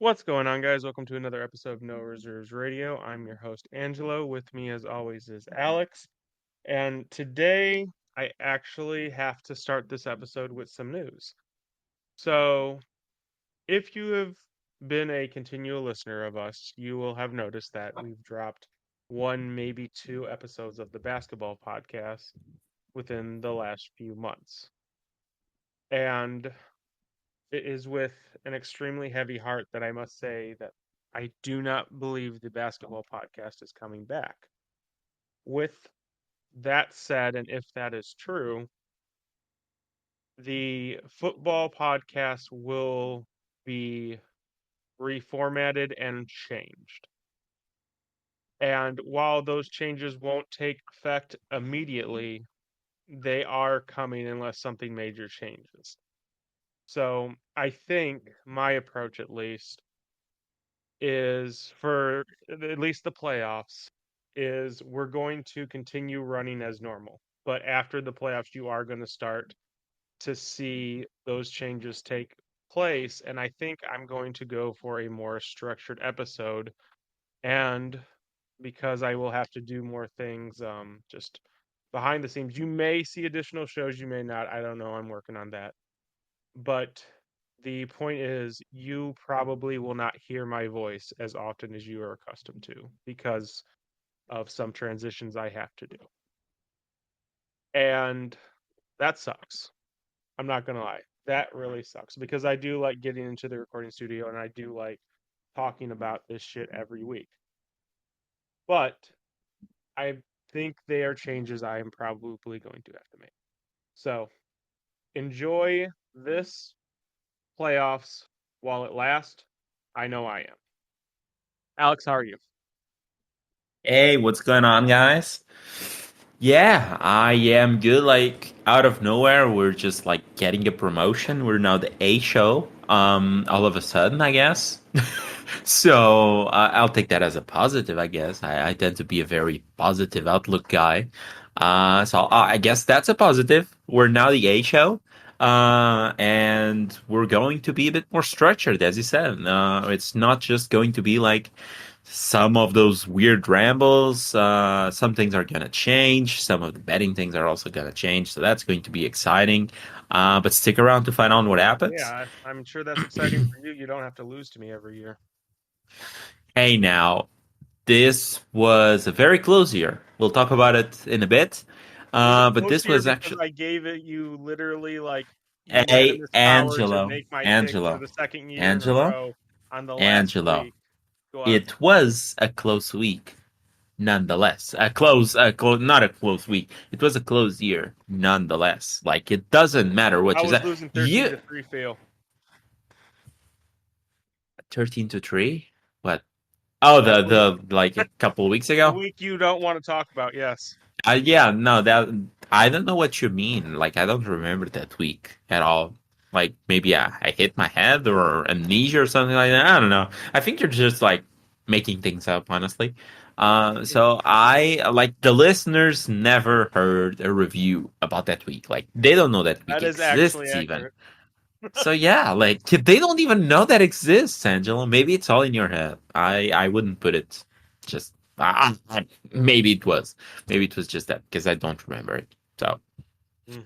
What's going on, guys? Welcome to another episode of No Reserves Radio. I'm your host, Angelo. With me, as always, is Alex. And today, I actually have to start this episode with some news. So, if you have been a continual listener of us, you will have noticed that we've dropped one, maybe two episodes of the basketball podcast within the last few months. And it is with an extremely heavy heart that I must say that I do not believe the basketball podcast is coming back. With that said, and if that is true, the football podcast will be reformatted and changed. And while those changes won't take effect immediately, they are coming unless something major changes. So I think my approach, at least, is for at least the playoffs is we're going to continue running as normal. But after the playoffs, you are going to start to see those changes take place. And I think I'm going to go for a more structured episode. And because I will have to do more things just behind the scenes, you may see additional shows, you may not. I don't know. I'm working on that. But the point is, you probably will not hear my voice as often as you are accustomed to because of some transitions I have to do. And that sucks. I'm not going to lie. That really sucks because I do like getting into the recording studio and I do like talking about this shit every week. But I think they are changes I am probably going to have to make. So enjoy this playoffs while it lasts. I know I am. Alex, how are you? Hey, what's going on, guys? Yeah, I am good. Like out of nowhere, we're just like getting a promotion. We're now the A show. All of a sudden, I guess. So I'll take that as a positive. I guess I tend to be a very positive outlook guy. So I guess that's a positive. We're now the A show. And we're going to be a bit more structured, as you said. It's not just going to be like some of those weird rambles. Some things are going to change. Some of the betting things are also going to change. So that's going to be exciting. But stick around to find out what happens. Yeah, I'm sure that's exciting for you. You don't have to lose to me every year. Hey, now, this was a very close year. We'll talk about it in a bit. Was it But close this here was because actually. I gave it you literally like Hey, unanimous power to Angelo. make my pick for Angelo. the second year in a Angelo. row on the last Angelo. week? Go on. It was a close week. Nonetheless, not a close week. It was a close year, nonetheless. Like it doesn't matter what I you was say. losing 13 You to 3 fail. 13-3. What? Oh, That week. the like a couple of weeks The ago. week you don't want to talk about, yes. Yeah, no, that I don't know what you mean. Like I don't remember that week at all. Like maybe I hit my head or amnesia or something like that. I don't know. I think you're just like making things up, honestly. So I like the listeners never heard a review about that week. Like they don't know that week That is actually exists even. accurate. So yeah, like they don't even know that exists, Angelo. Maybe it's all in your head. I wouldn't put it just maybe it was. Maybe it was just that because I don't remember it. So Hmm.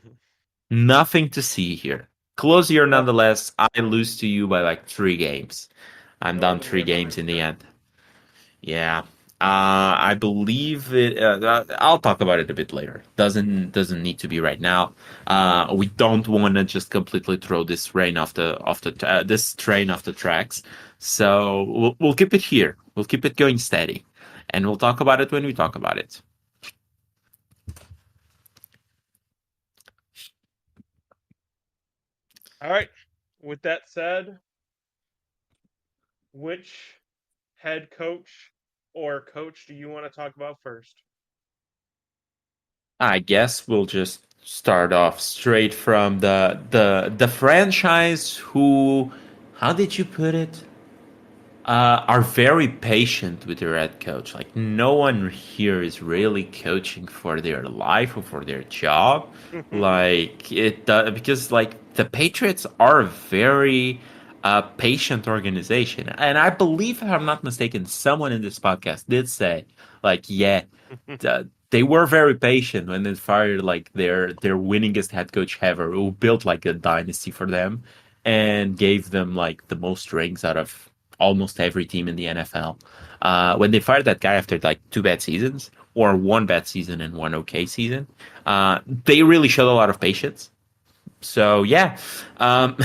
nothing to see here. Close year Well, nonetheless. I lose to you by like 3 games. I'm go down ahead and three hammer my games in the shit. end. Yeah. I believe it. I'll talk about it a bit later. Doesn't need to be right now. We don't want to just completely throw this train this train off the tracks. So we'll keep it here. We'll keep it going steady, and we'll talk about it when we talk about it. All right. With that said, which head coach or coach do you want to talk about first? I guess we'll just start off straight from the franchise who. How did you put it? Are very patient with their head coach. Like no one here is really coaching for their life or for their job. Like it because like the Patriots are very a patient organization. And I believe, if I'm not mistaken, someone in this podcast did say, like, yeah, they were very patient when they fired like their winningest head coach ever, who built like a dynasty for them and gave them like the most rings out of almost every team in the NFL. When they fired that guy after like two bad seasons or one bad season and one okay season, they really showed a lot of patience. So yeah, um,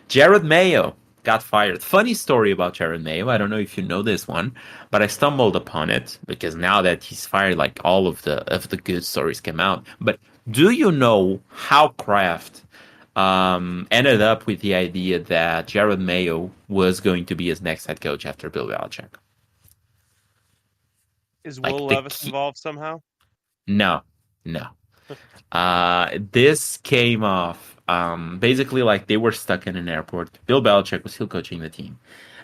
Jared Mayo got fired. Funny story about Jared Mayo. I don't know if you know this one, but I stumbled upon it because now that he's fired, like all of the good stories came out. But do you know how Kraft ended up with the idea that Jared Mayo was going to be his next head coach after Bill Belichick? Is Like Will the Levis key? involved somehow? No, no. This came off basically like they were stuck in an airport. Bill Belichick was still coaching the team.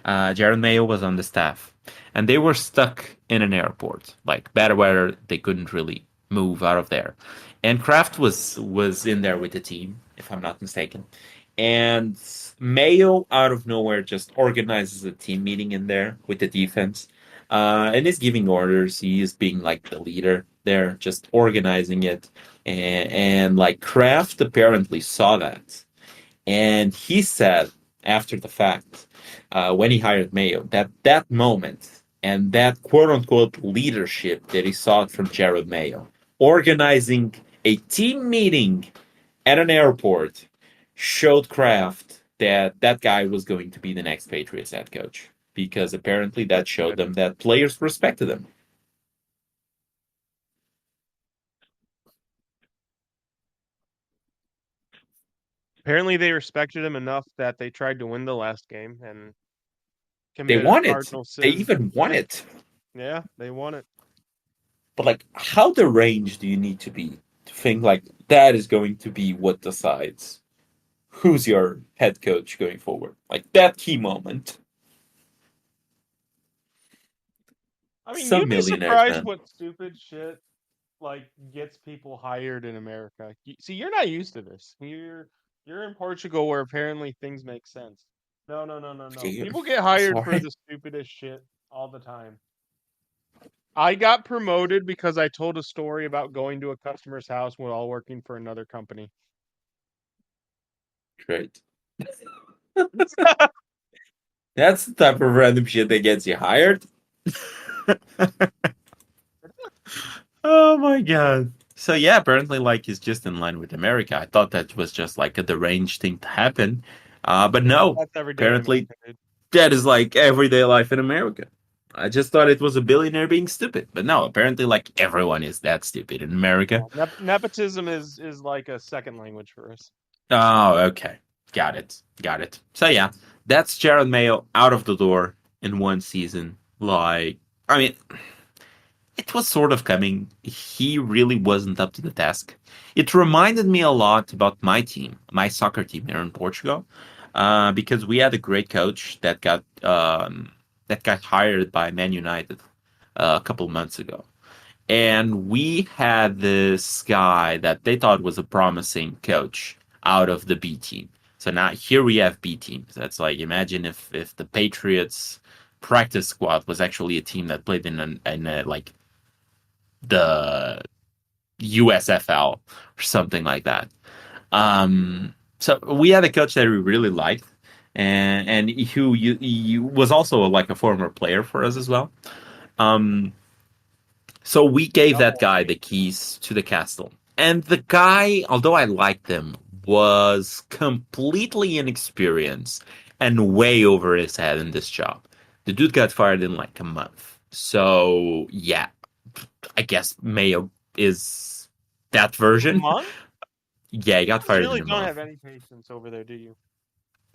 Jared Mayo was on the staff, and they were stuck in an airport. Like bad weather, they couldn't really move out of there. And Kraft was in there with the team, if I'm not mistaken. And Mayo, out of nowhere, just organizes a team meeting in there with the defense, and is giving orders. He is being like the leader there, just organizing it and like Kraft apparently saw that. And he said after the fact, when he hired Mayo, that that moment and that quote unquote leadership that he saw from Jared Mayo, organizing a team meeting at an airport, showed Kraft that that guy was going to be the next Patriots head coach. Because apparently that That's showed good. them that players respected him. Apparently, they respected him enough that they tried to win the last game and They committed a won it. cardinal They sin. even won Yeah, it. yeah, they won it. But like, how deranged do you need to be to think like that is going to be what decides who's your head coach going forward? Like that key moment. I mean, Some you'd be millionaires, surprised man. what stupid shit like gets people hired in America. See, you're not used to this. You're in Portugal where apparently things make sense. No, no, no, no, no. Okay, People get hired for sorry. the stupidest shit all the time. I got promoted because I told a story about going to a customer's house while working for another company. Great. That's the type of random shit that gets you hired. Oh my god. So yeah, apparently like he's just in line with America. I thought that was just like a deranged thing to happen. But no. That's every day in Apparently America, dude. that is like everyday life in America. I just thought it was a billionaire being stupid, but no, apparently like everyone is that stupid in America. Nepotism is like a second language for us. Oh, okay. Got it. Got it. So yeah, that's Jared Mayo out of the door in one season. Like, I mean, it was sort of coming. He really wasn't up to the task. It reminded me a lot about my team, my soccer team here in Portugal, because we had a great coach that got hired by Man United a couple months ago, and we had this guy that they thought was a promising coach out of the B team. So now here we have B teams. That's like imagine if the Patriots practice squad was actually a team that played in a like the USFL or something like that. So we had a coach that we really liked, and who you was also like a former player for us as well. Um, so we gave that Double guy A. the keys to the castle, and the guy, although I liked him, was completely inexperienced and way over his head in this job. The dude got fired in like a month. So yeah, I guess Mayo is that A version. month? Yeah, he You got guys fired in really a don't month. have any patience over there, do you?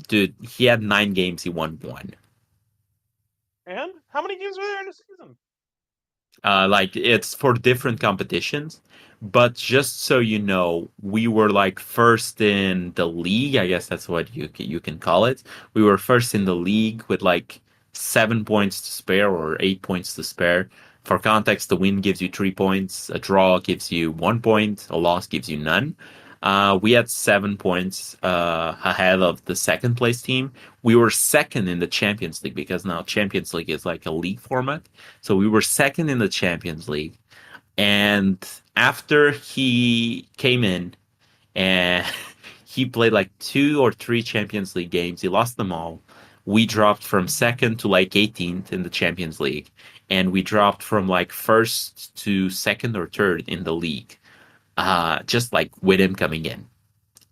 Dude, he had 9 games, he won one. And how many games were there in a season? Like it's for different competitions, but just so you know, we were like first in the league. I guess that's what you can call it. We were first in the league with like 7 points to spare or 8 points to spare. For context, the win gives you 3 points, a draw gives you 1 point, a loss gives you none. We had 7 points ahead of the second place team. We were second in the Champions League because now Champions League is like a league format. So we were second in the Champions League. And after he came in and he played like 2 or 3 Champions League games, he lost them all. We dropped from second to like 18th in the Champions League. And we dropped from like first to second or third in the league, just like with him coming in.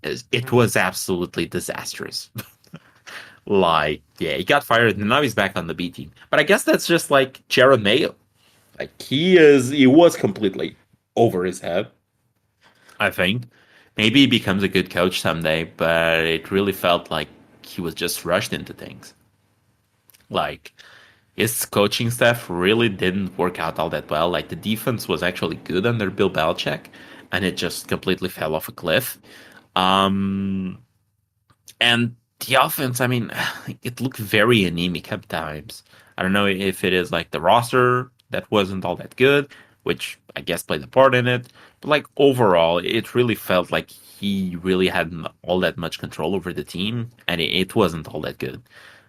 It Mhm. was absolutely disastrous. Like, yeah, he got fired and now he's back on the B team. But I guess that's just like Jared Mayo. Like he was completely over his head, I think. Maybe he becomes a good coach someday, but it really felt like he was just rushed into things. Like his coaching staff really didn't work out all that well. Like the defense was actually good under Bill Belichick, and it just completely fell off a cliff. Um, And the offense, I mean, it looked very anemic at times. I don't know if it is like the roster that wasn't all that good, which I guess played a part in it. But like overall, it really felt like he really hadn't all that much control over the team, and it wasn't all that good.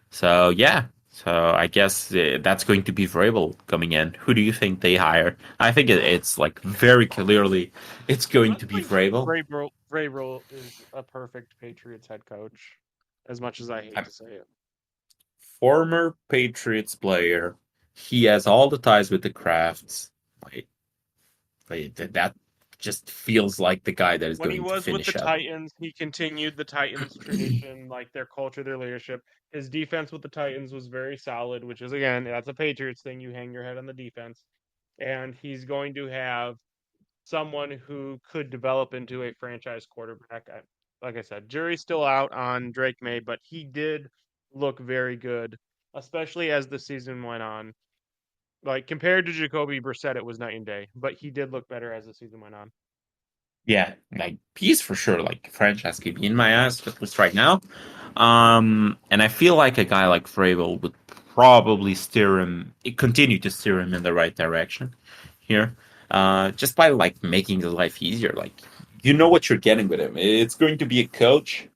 So yeah, so I guess that's going to be Vrabel coming in. Who do you think they hire? I think it's like very clearly it's going I to be think Vrabel. Vrabel is a perfect Patriots head coach, as much as I hate to say it. Former Patriots player. He has all the ties with the crafts. Like, that just feels like the guy that is When he going to was with the finish up. Titans, he continued the Titans tradition, like their culture, their leadership. His defense with the Titans was very solid, which is again, that's a Patriots thing. You hang your head on the defense. And he's going to have someone who could develop into a franchise quarterback. Like I said, jury's still out on Drake May, but he did look very good, especially as the season went on. Like compared to Jacoby Brissett, it was night and day, but he did look better as the season went on. Yeah, like he's for sure like franchise QB in my eyes, at least right now. And I feel like a guy like Vrabel would probably continue to steer him in the right direction here, just by like making his life easier. Like you know what you're getting with him. It's going to be a coach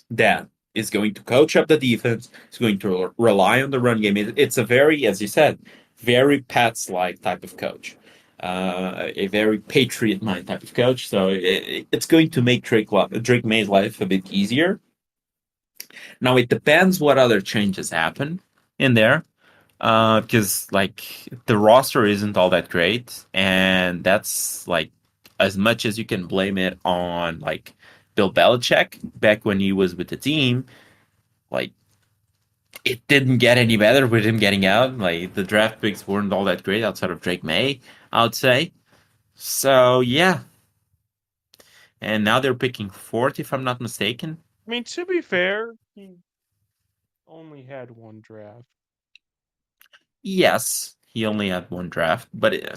that is going to coach up the defense. Is going to rely on the run game. It's a very, as you said, very Pats-like type of coach. A very Patriot mind type of coach. So it's going to make Drake May's life a bit easier. Now it depends what other changes happen in there, because like the roster isn't all that great, and that's like as much as you can blame it on like Bill Belichick back when he was with the team. Like it didn't get any better with him getting out. Like the draft picks weren't all that great outside of Drake May, I would say. So yeah, and now they're picking fourth, if I'm not mistaken. I mean, to be fair, he only had one draft. Yes, he only had one draft, but I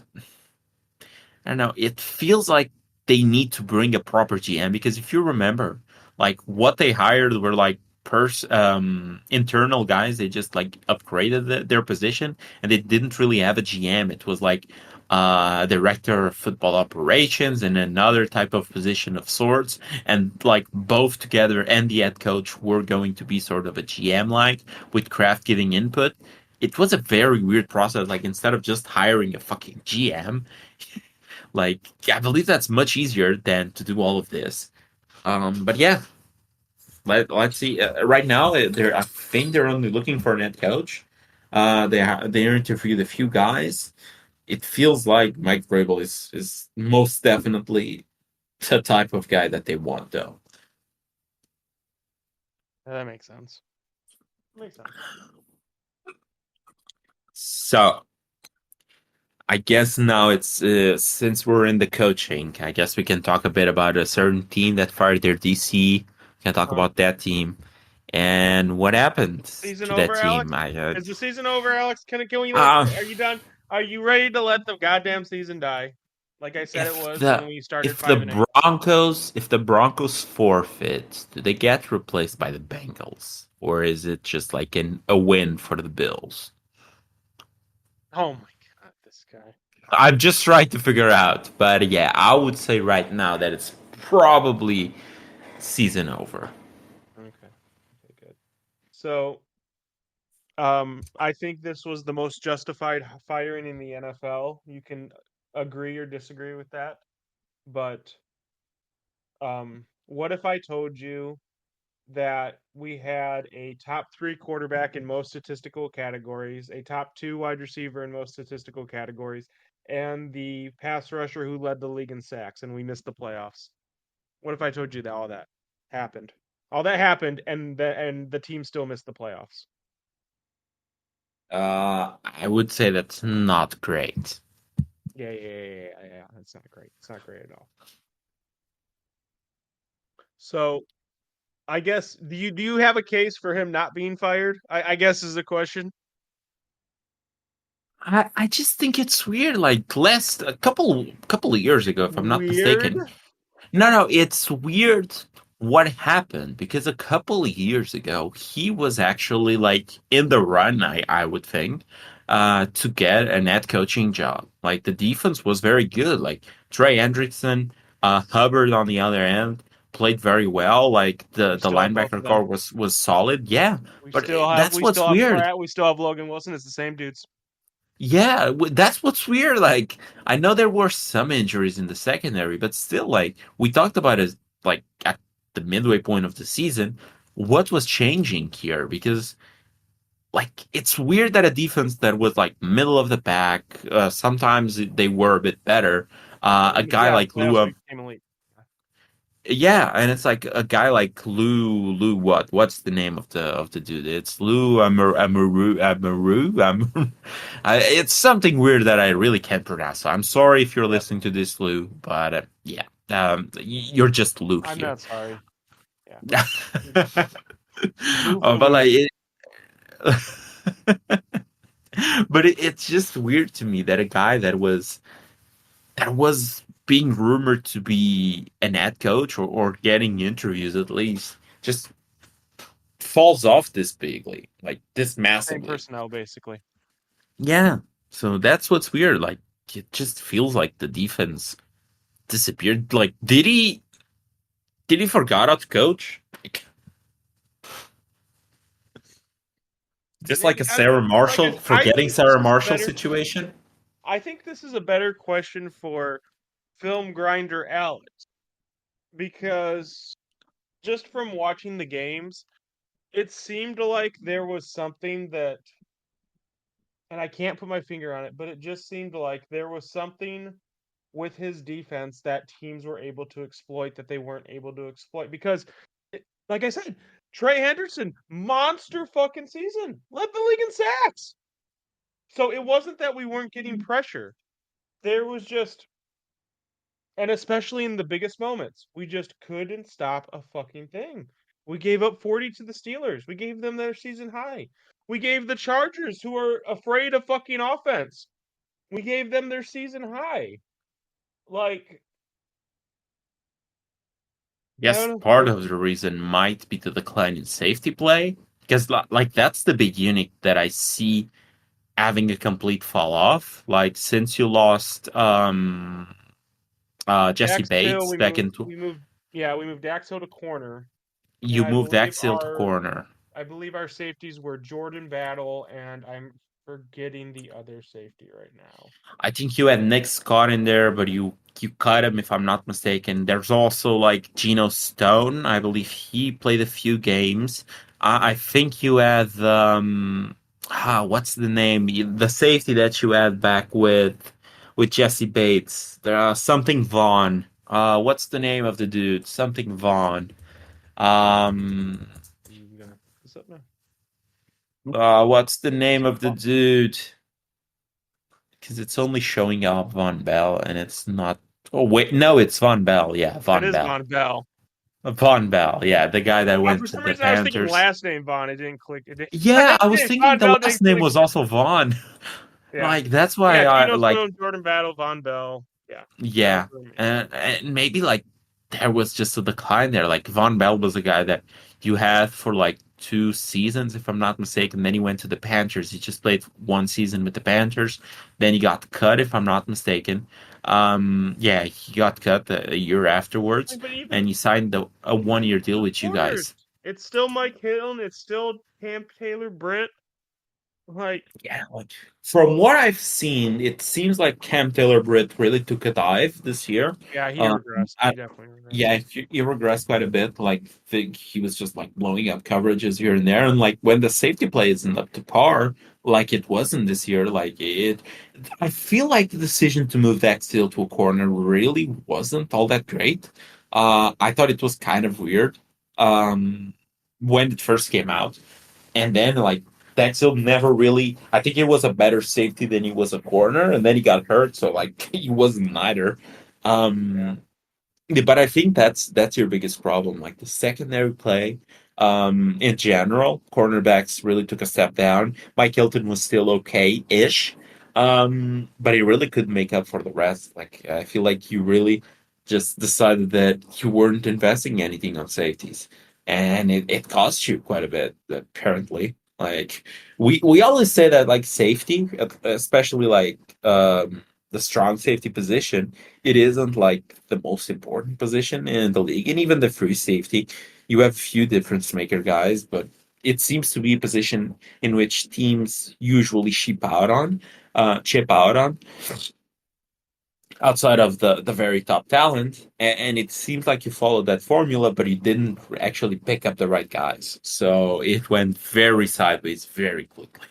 don't know. It feels like they need to bring a proper GM because if you remember, like what they hired were like internal guys. They just like upgraded their position, and they didn't really have a GM. It was like director of football operations and another type of position of sorts, and like both together and the head coach were going to be sort of a GM like with Kraft giving input. It was a very weird process. Like instead of just hiring a fucking GM, like, I believe that's much easier than to do all of this. But yeah, let's see. Right now, I think they're only looking for a head coach. They interviewed a few guys. It feels like Mike Vrabel is most definitely the type of guy that they want, though. That makes sense. Makes sense. So I guess now it's since we're in the coaching, I guess we can talk a bit about a certain team that fired their DC. We can talk Uh-huh. about that team and what happened Season to that over, team. Alex? I Is the season over, Alex? Can we let? uh, Are you done? Are you ready to let the goddamn season die? Like I said, it if was when the we started if the 5-8. Broncos forfeit, do they get replaced by the Bengals, or is it just like a win for the Bills? Oh my god, this guy. I'm just trying to figure out, but yeah, I would say right now that it's probably season over. Okay. Okay, good. So, I think this was the most justified firing in the NFL. You can agree or disagree with that, but what if I told you that we had a top three quarterback in most statistical categories, a top two wide receiver in most statistical categories, and the pass rusher who led the league in sacks, and we missed the playoffs? What if I told you that all that happened? All that happened, and the team still missed the playoffs. I would say that's not great. Yeah. That's not great. It's not great at all. So I guess do you have a case for him not being fired? I guess is the question. I just think it's weird. Like last a couple of years ago, if I'm not Weird. mistaken, no, it's weird what happened because a couple of years ago he was actually like in the run, I would think, to get a net coaching job. Like the defense was very good. Like Trey Hendrickson, Hubbard on the other end played very well. Like We the still have both of linebacker them. core was solid. Yeah, We but still have that's we what's still have weird. Pratt. We still have Logan Wilson. It's the same dudes. Yeah, that's what's weird. Like, I know there were some injuries in the secondary, but still, like, we talked about it, like, at the midway point of the season, what was changing here? Because, like, it's weird that a defense that was, like, middle of the pack, sometimes they were a bit better. A guy Yeah, like playoffs Lou, became elite. yeah, and it's like a guy like Lou what? What's the name of the dude? It's Lou Amaru. It's something weird that I really can't pronounce. So I'm sorry if you're Yep. listening to this, Lou, but yeah, you're just Lou I'm here. not sorry. Yeah. Lou Oh, but like, Blue. but it's just weird to me that a guy that was being rumored to be an head coach or getting interviews at least just falls off this bigly, like this Same massively. personnel basically. Yeah. So that's what's weird. Like it just feels like the defense disappeared. Like did he forgot how to coach? Like, just like a Sarah Like Marshall I forgetting think this Sarah is a Marshall better. situation. I think this is a better question for film grinder Alex because just from watching the games, it seemed like there was something that, and I can't put my finger on it, but it just seemed like there was something with his defense that teams were able to exploit that they weren't able to exploit. Because, like I said, Trey Henderson, monster fucking season, led the league in sacks. So it wasn't that we weren't getting pressure. There was just, and especially in the biggest moments, we just couldn't stop a fucking thing. We gave up 40 to the Steelers. We gave them their season high. We gave the Chargers, who are afraid of fucking offense, we gave them their season high. Like, I Yes, don't know. part of the reason might be the decline in safety play. Because like that's the big unit that I see having a complete fall off. Like since you lost Jesse Dax Hill, Bates back into we moved Dax Hill to corner, and you moved Axel to corner. I believe our safeties were Jordan Battle, and I'm forgetting the other safety right now. I think you had Nick Scott in there, but you cut him if I'm not mistaken. There's also like Geno Stone. I believe he played a few games. I think you had what's the name? The safety that you had back with Jesse Bates. There something Vaughn. What's the name of the dude? Something Vaughn. Um, I'm gonna look this up now. what's the name Some of the dude? Because it's only showing up Von Bell and it's not. Oh wait, no, it's Von Bell. Yeah, It Von is Bell. Von Bell. Von Bell. Yeah, the guy that For went to some the reason, I was thinking Panthers. last name Vaughn. It didn't click. It didn't. Yeah, I was Name thinking Von the Bell last didn't name click. was also Vaughn. Yeah, Like that's why yeah. I Geno like. Stone, Jordan Battle, Von Bell. Yeah, that was Yeah, the name. and maybe like there was just a decline there. Like Von Bell was a guy that you had for like 2 seasons, if I'm not mistaken. Then he went to the Panthers. He just played 1 season with the Panthers. Then he got cut, if I'm not mistaken. Yeah, he got cut a year afterwards, But even and he signed a even 1 year deal the with you corners, guys. it's still Mike Hilton, it's still Camp Taylor Britt. Like, Yeah, like from what I've seen, it seems like Cam Taylor-Britt really took a dive this year. yeah, he Um, regressed. I, He definitely regressed. yeah, he regressed quite a bit. Like, think he was just like blowing up coverages here and there, and like when the safety play isn't up to par, like it wasn't this year. I feel like the decision to move that Steele to a corner really wasn't all that great. I thought it was kind of weird when it first came out. And then like Dexel never really. I think he was a better safety than he was a corner, and then he got hurt, so like he wasn't neither. Yeah. Um, yeah, but I think that's your biggest problem. Like the secondary play, in general, cornerbacks really took a step down. Mike Hilton was still okay-ish, but he really couldn't make up for the rest. Like I feel like you really just decided that you weren't investing anything on safeties, and it cost you quite a bit, apparently. Like we always say that like safety, especially like the strong safety position, it isn't like the most important position in the league. And even the free safety, you have a few difference maker guys, but it seems to be a position in which teams usually chip out on outside of the very top talent. And it seems like you followed that formula, but you didn't actually pick up the right guys. So it went very sideways very quickly.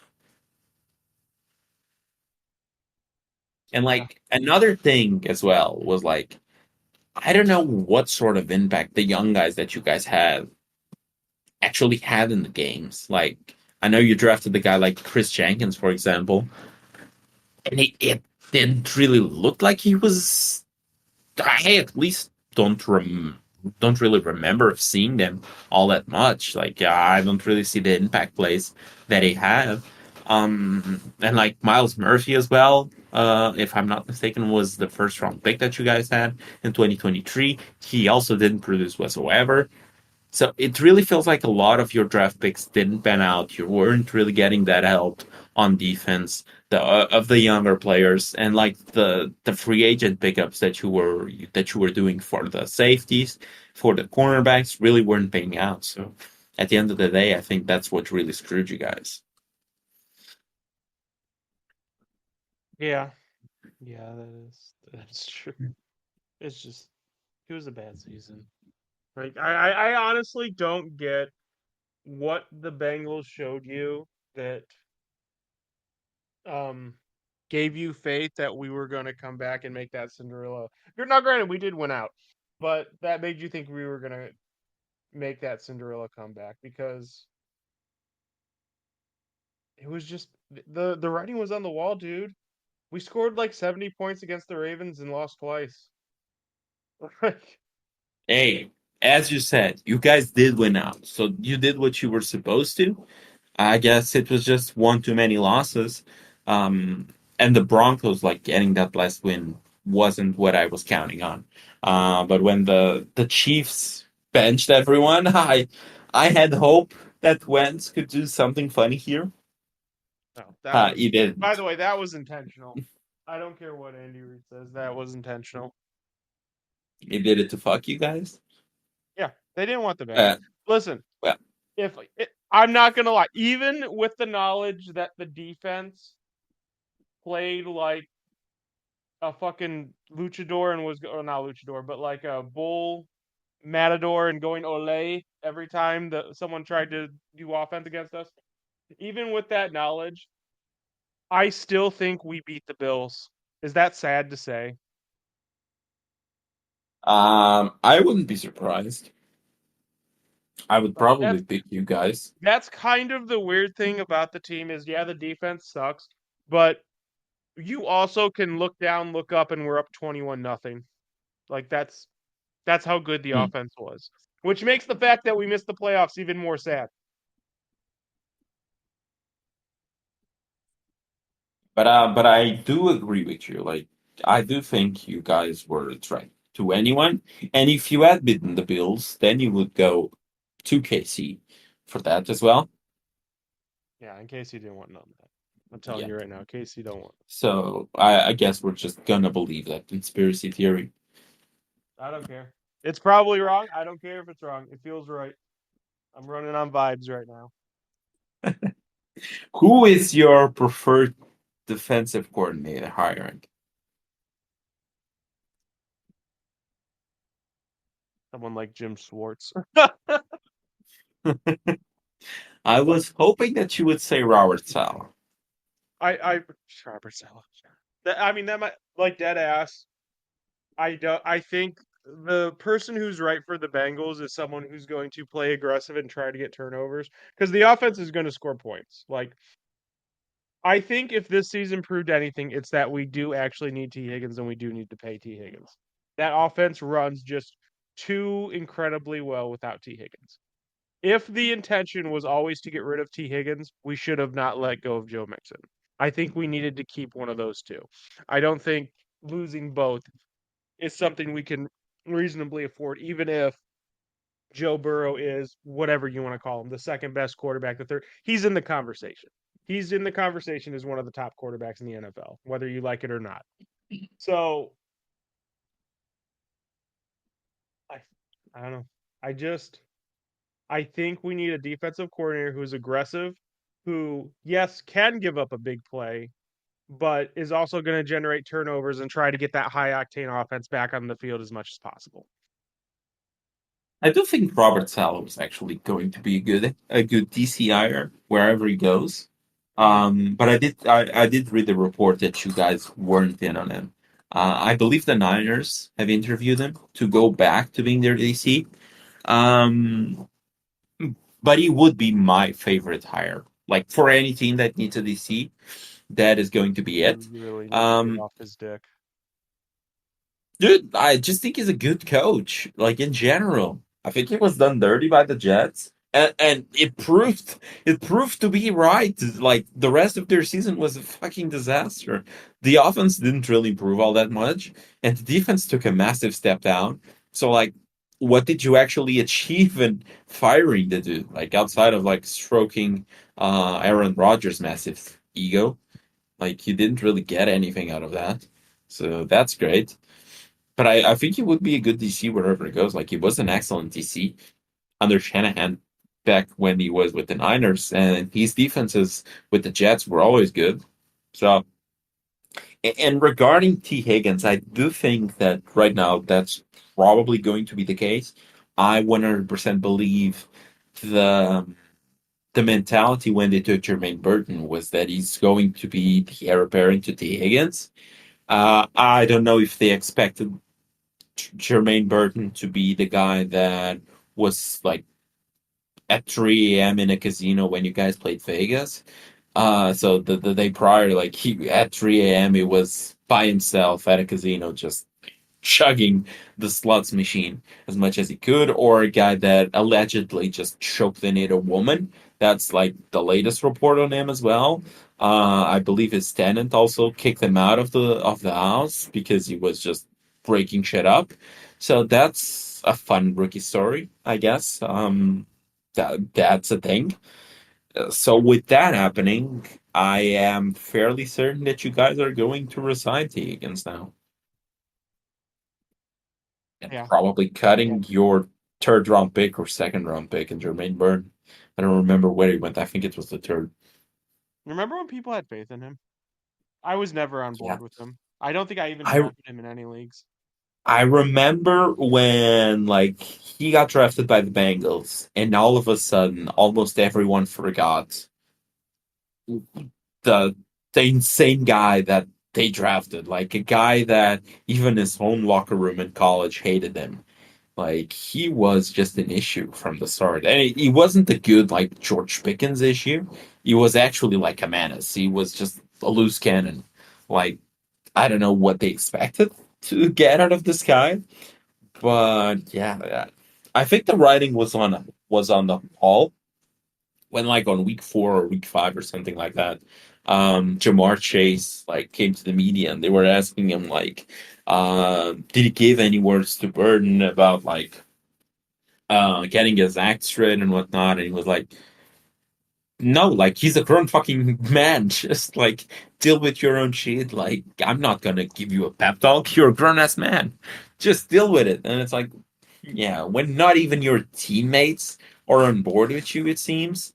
And Yeah. like another thing as well was like, I don't know what sort of impact the young guys that you guys had actually had in the games. Like, I know you drafted the guy like Chris Jenkins, for example, and it didn't really look like he was. I at least don't really remember of seeing them all that much. Like, I don't really see the impact plays that he had. And like Miles Murphy as well, if I'm not mistaken, was the first round pick that you guys had in 2023. He also didn't produce whatsoever. So it really feels like a lot of your draft picks didn't pan out. You weren't really getting that help on defense of the younger players, and like the free agent pickups that you were doing for the safeties, for the cornerbacks, really weren't paying out. So at the end of the day, I think that's what really screwed you guys. Yeah. Yeah, that's true. It's just it was a bad season. Like I honestly don't get what the Bengals showed you that um gave you faith that we were going to come back and make that Cinderella. Now, granted, we did win out, but that made you think we were going to make that Cinderella comeback because it was just the writing was on the wall, dude. We scored like 70 points against the Ravens and lost twice. Like, Hey, as you said, you guys did win out, so you did what you were supposed to. I guess it was just one too many losses. Um, and the Broncos like getting that last win wasn't what I was counting on. But when the Chiefs benched everyone, I had hope that Wentz could do something funny here. no, that He was, by didn't. the way, that was intentional. I don't care what Andy Reid says, that was intentional. He did it to fuck you guys. Yeah, they didn't want the Bengals. Uh, Listen, well, I'm not gonna lie, even with the knowledge that the defense played like a fucking luchador and was or not luchador, but like a bull matador and going ole every time that someone tried to do offense against us. Even with that knowledge, I still think we beat the Bills. Is that sad to say? I wouldn't be surprised. I would Like probably pick you guys. that's kind of the weird thing about the team is yeah, the defense sucks, but you also can look down, look up, and we're up 21-0. Like that's how good the Hmm. offense was. Which makes the fact that we missed the playoffs even more sad. But I do agree with you. Like I do think you guys were a threat to anyone. And if you had beaten the Bills, then you would go to KC. for that as well. Yeah, in case you didn't want to know that. I'm telling Yeah. you right now, in case you don't want. So I guess we're just gonna believe that conspiracy theory. I don't care. It's probably wrong. I don't care if it's wrong. It feels right. I'm running on vibes right now. Who is your preferred defensive coordinator hiring? Someone like Jim Schwartz. I was hoping that you would say Robert Saleh. I Robert Saleh. I mean that might like dead ass. I don't. I think the person who's right for the Bengals is someone who's going to play aggressive and try to get turnovers because the offense is going to score points. Like I think if this season proved anything, it's that we do actually need T Higgins and we do need to pay T Higgins. That offense runs just too incredibly well without T Higgins. If the intention was always to get rid of T Higgins, we should have not let go of Joe Mixon. I think we needed to keep one of those two. I don't think losing both is something we can reasonably afford, even if Joe Burrow is whatever you want to call him, the second best quarterback, the third. He's in the conversation. He's in the conversation as one of the top quarterbacks in the NFL, whether you like it or not. So I, I don't know. I just I think we need a defensive coordinator who is aggressive, who yes can give up a big play, but is also going to generate turnovers and try to get that high octane offense back on the field as much as possible. I do think Robert Saleh is actually going to be a good DCIer wherever he goes. Mm-hmm. But I did read the report that you guys weren't in on him. I believe the Niners have interviewed him to go back to being their DC. Um, but he would be my favorite hire. Like for any team that needs a DC, that is going to be You it. really need to get Um, off his dick. Dude, I just think he's a good coach, like in general. I think he was done dirty by the Jets. And it proved to be right. Like the rest of their season was a fucking disaster. The offense didn't really improve all that much, and the defense took a massive step down. So like what did you actually achieve in firing the dude? Like outside of like stroking Aaron Rodgers' massive ego. Like you didn't really get anything out of that. So that's great. But I think he would be a good DC wherever it goes. Like he was an excellent DC under Shanahan back when he was with the Niners, and his defenses with the Jets were always good. So, and regarding T. Higgins, I do think that right now that's probably going to be the case. I 100% believe the the mentality when they took Jermaine Burton was that he's going to be the heir apparent to T. Higgins. I don't know if they expected Jermaine Burton to be the guy that was like at 3 a.m. in a casino when you guys played Vegas. So the day prior, like he at 3 a.m. he was by himself at a casino just chugging the slots machine as much as he could, or a guy that allegedly just choked and ate a woman. That's like the latest report on him as well. I believe his tenant also kicked him out of the house because he was just breaking shit up. So that's a fun rookie story, I guess. That's a thing. So with that happening, I am fairly certain that you guys are going to resign T Higgins now and Yeah. probably Yeah. cutting your third round pick or second round pick in Jermaine Burton. I don't remember where he went. I think it was the third. Remember when people had faith in him? I was never on Yeah. board with him. I don't think I even I drafted him in any leagues. I remember when like he got drafted by the Bengals and all of a sudden almost everyone forgot the the insane guy that they drafted. Like a guy that even his own locker room in college hated him. Like he was just an issue from the start, and he wasn't a good like George Pickens issue. He was actually like a menace. He was just a loose cannon. Like I don't know what they expected to get out of this guy, but yeah, I think the writing was on the wall when like on week 4 or week 5 or something like that. Jamar Chase like came to the media and they were asking him like, did he give any words to Burden about like getting his act straight and whatnot. And he was like, no, like he's a grown fucking man. Just like deal with your own shit. Like I'm not gonna give you a pep talk. You're a grown ass man. Just deal with it. And it's like, yeah, when not even your teammates are on board with you, it seems.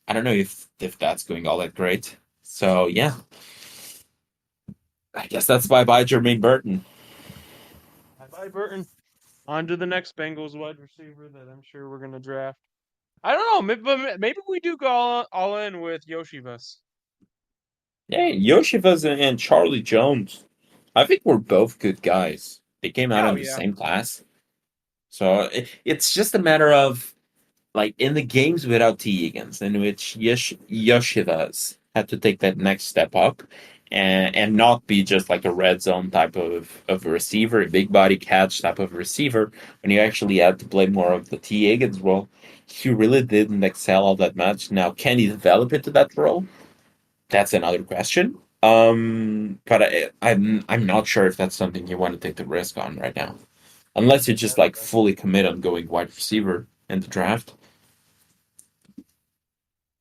I don't know if that's going all that great. So yeah, I guess that's bye bye Jermaine Burton. Bye bye, Burton. On to the next Bengals wide receiver that I'm sure we're gonna draft. I don't know, but maybe we do go all in with Yoshivas. Yeah, Yoshivas and Charlie Jones. I think we're both good guys. They came out Oh in the yeah. same class. So it's just a matter of like in the games without T. Higgins, in which Yoshivas had to take that next step up and not be just like a red zone type of receiver, a big body catch type of receiver, when you actually had to play more of the T. Higgins role. He really didn't excel all that much. Now, can he develop into that role? That's another question. But I'm not sure if that's something you want to take the risk on right now, unless you just like fully commit on going wide receiver in the draft.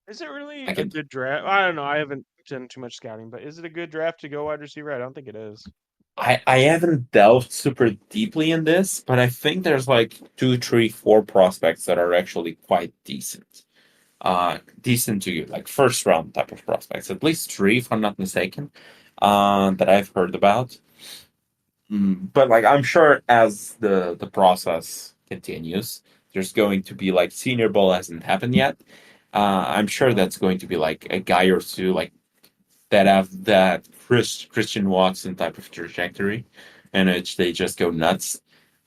Is it really I a can. good draft? I don't know. I haven't done too much scouting, but is it a good draft to go wide receiver? I don't think it is. I haven't delved super deeply in this, but I think there's like two, three, four prospects that are actually quite decent. Decent to you, like first round type of prospects. At least three, if I'm not mistaken, that I've heard about. But like I'm sure as the process continues, there's going to be like Senior Bowl hasn't happened yet. I'm sure that's going to be like a guy or two like that have that Christian Watson type of trajectory, in which they just go nuts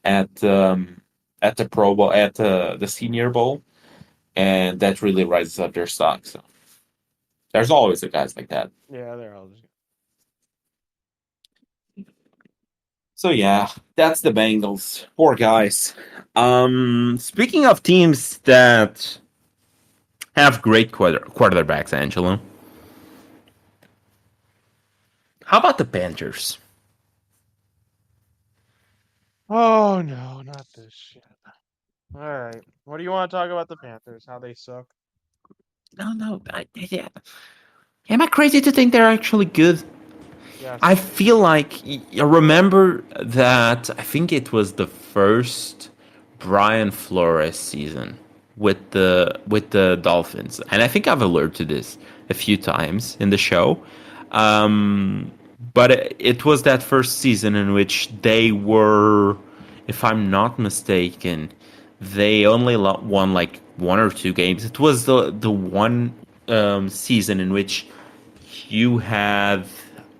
at at the Pro Bowl at the Senior Bowl, and that really rises up their stock. So there's always the guys like that. Yeah, they're all just. So yeah, that's the Bengals. Poor guys. Speaking of teams that have great quarterbacks, Angelo, how about the Panthers? Oh no, not this shit. All right. What do you want to talk about the Panthers? How they suck? No, no, yeah. Am I crazy to think they're actually good? I Yes. feel like I remember that I think it was the first Brian Flores season with the Dolphins, and I think I've alluded to this a few times in the show. Um, but it was that first season in which they were, if I'm not mistaken, they only won like one or two games. It was the one season in which you had,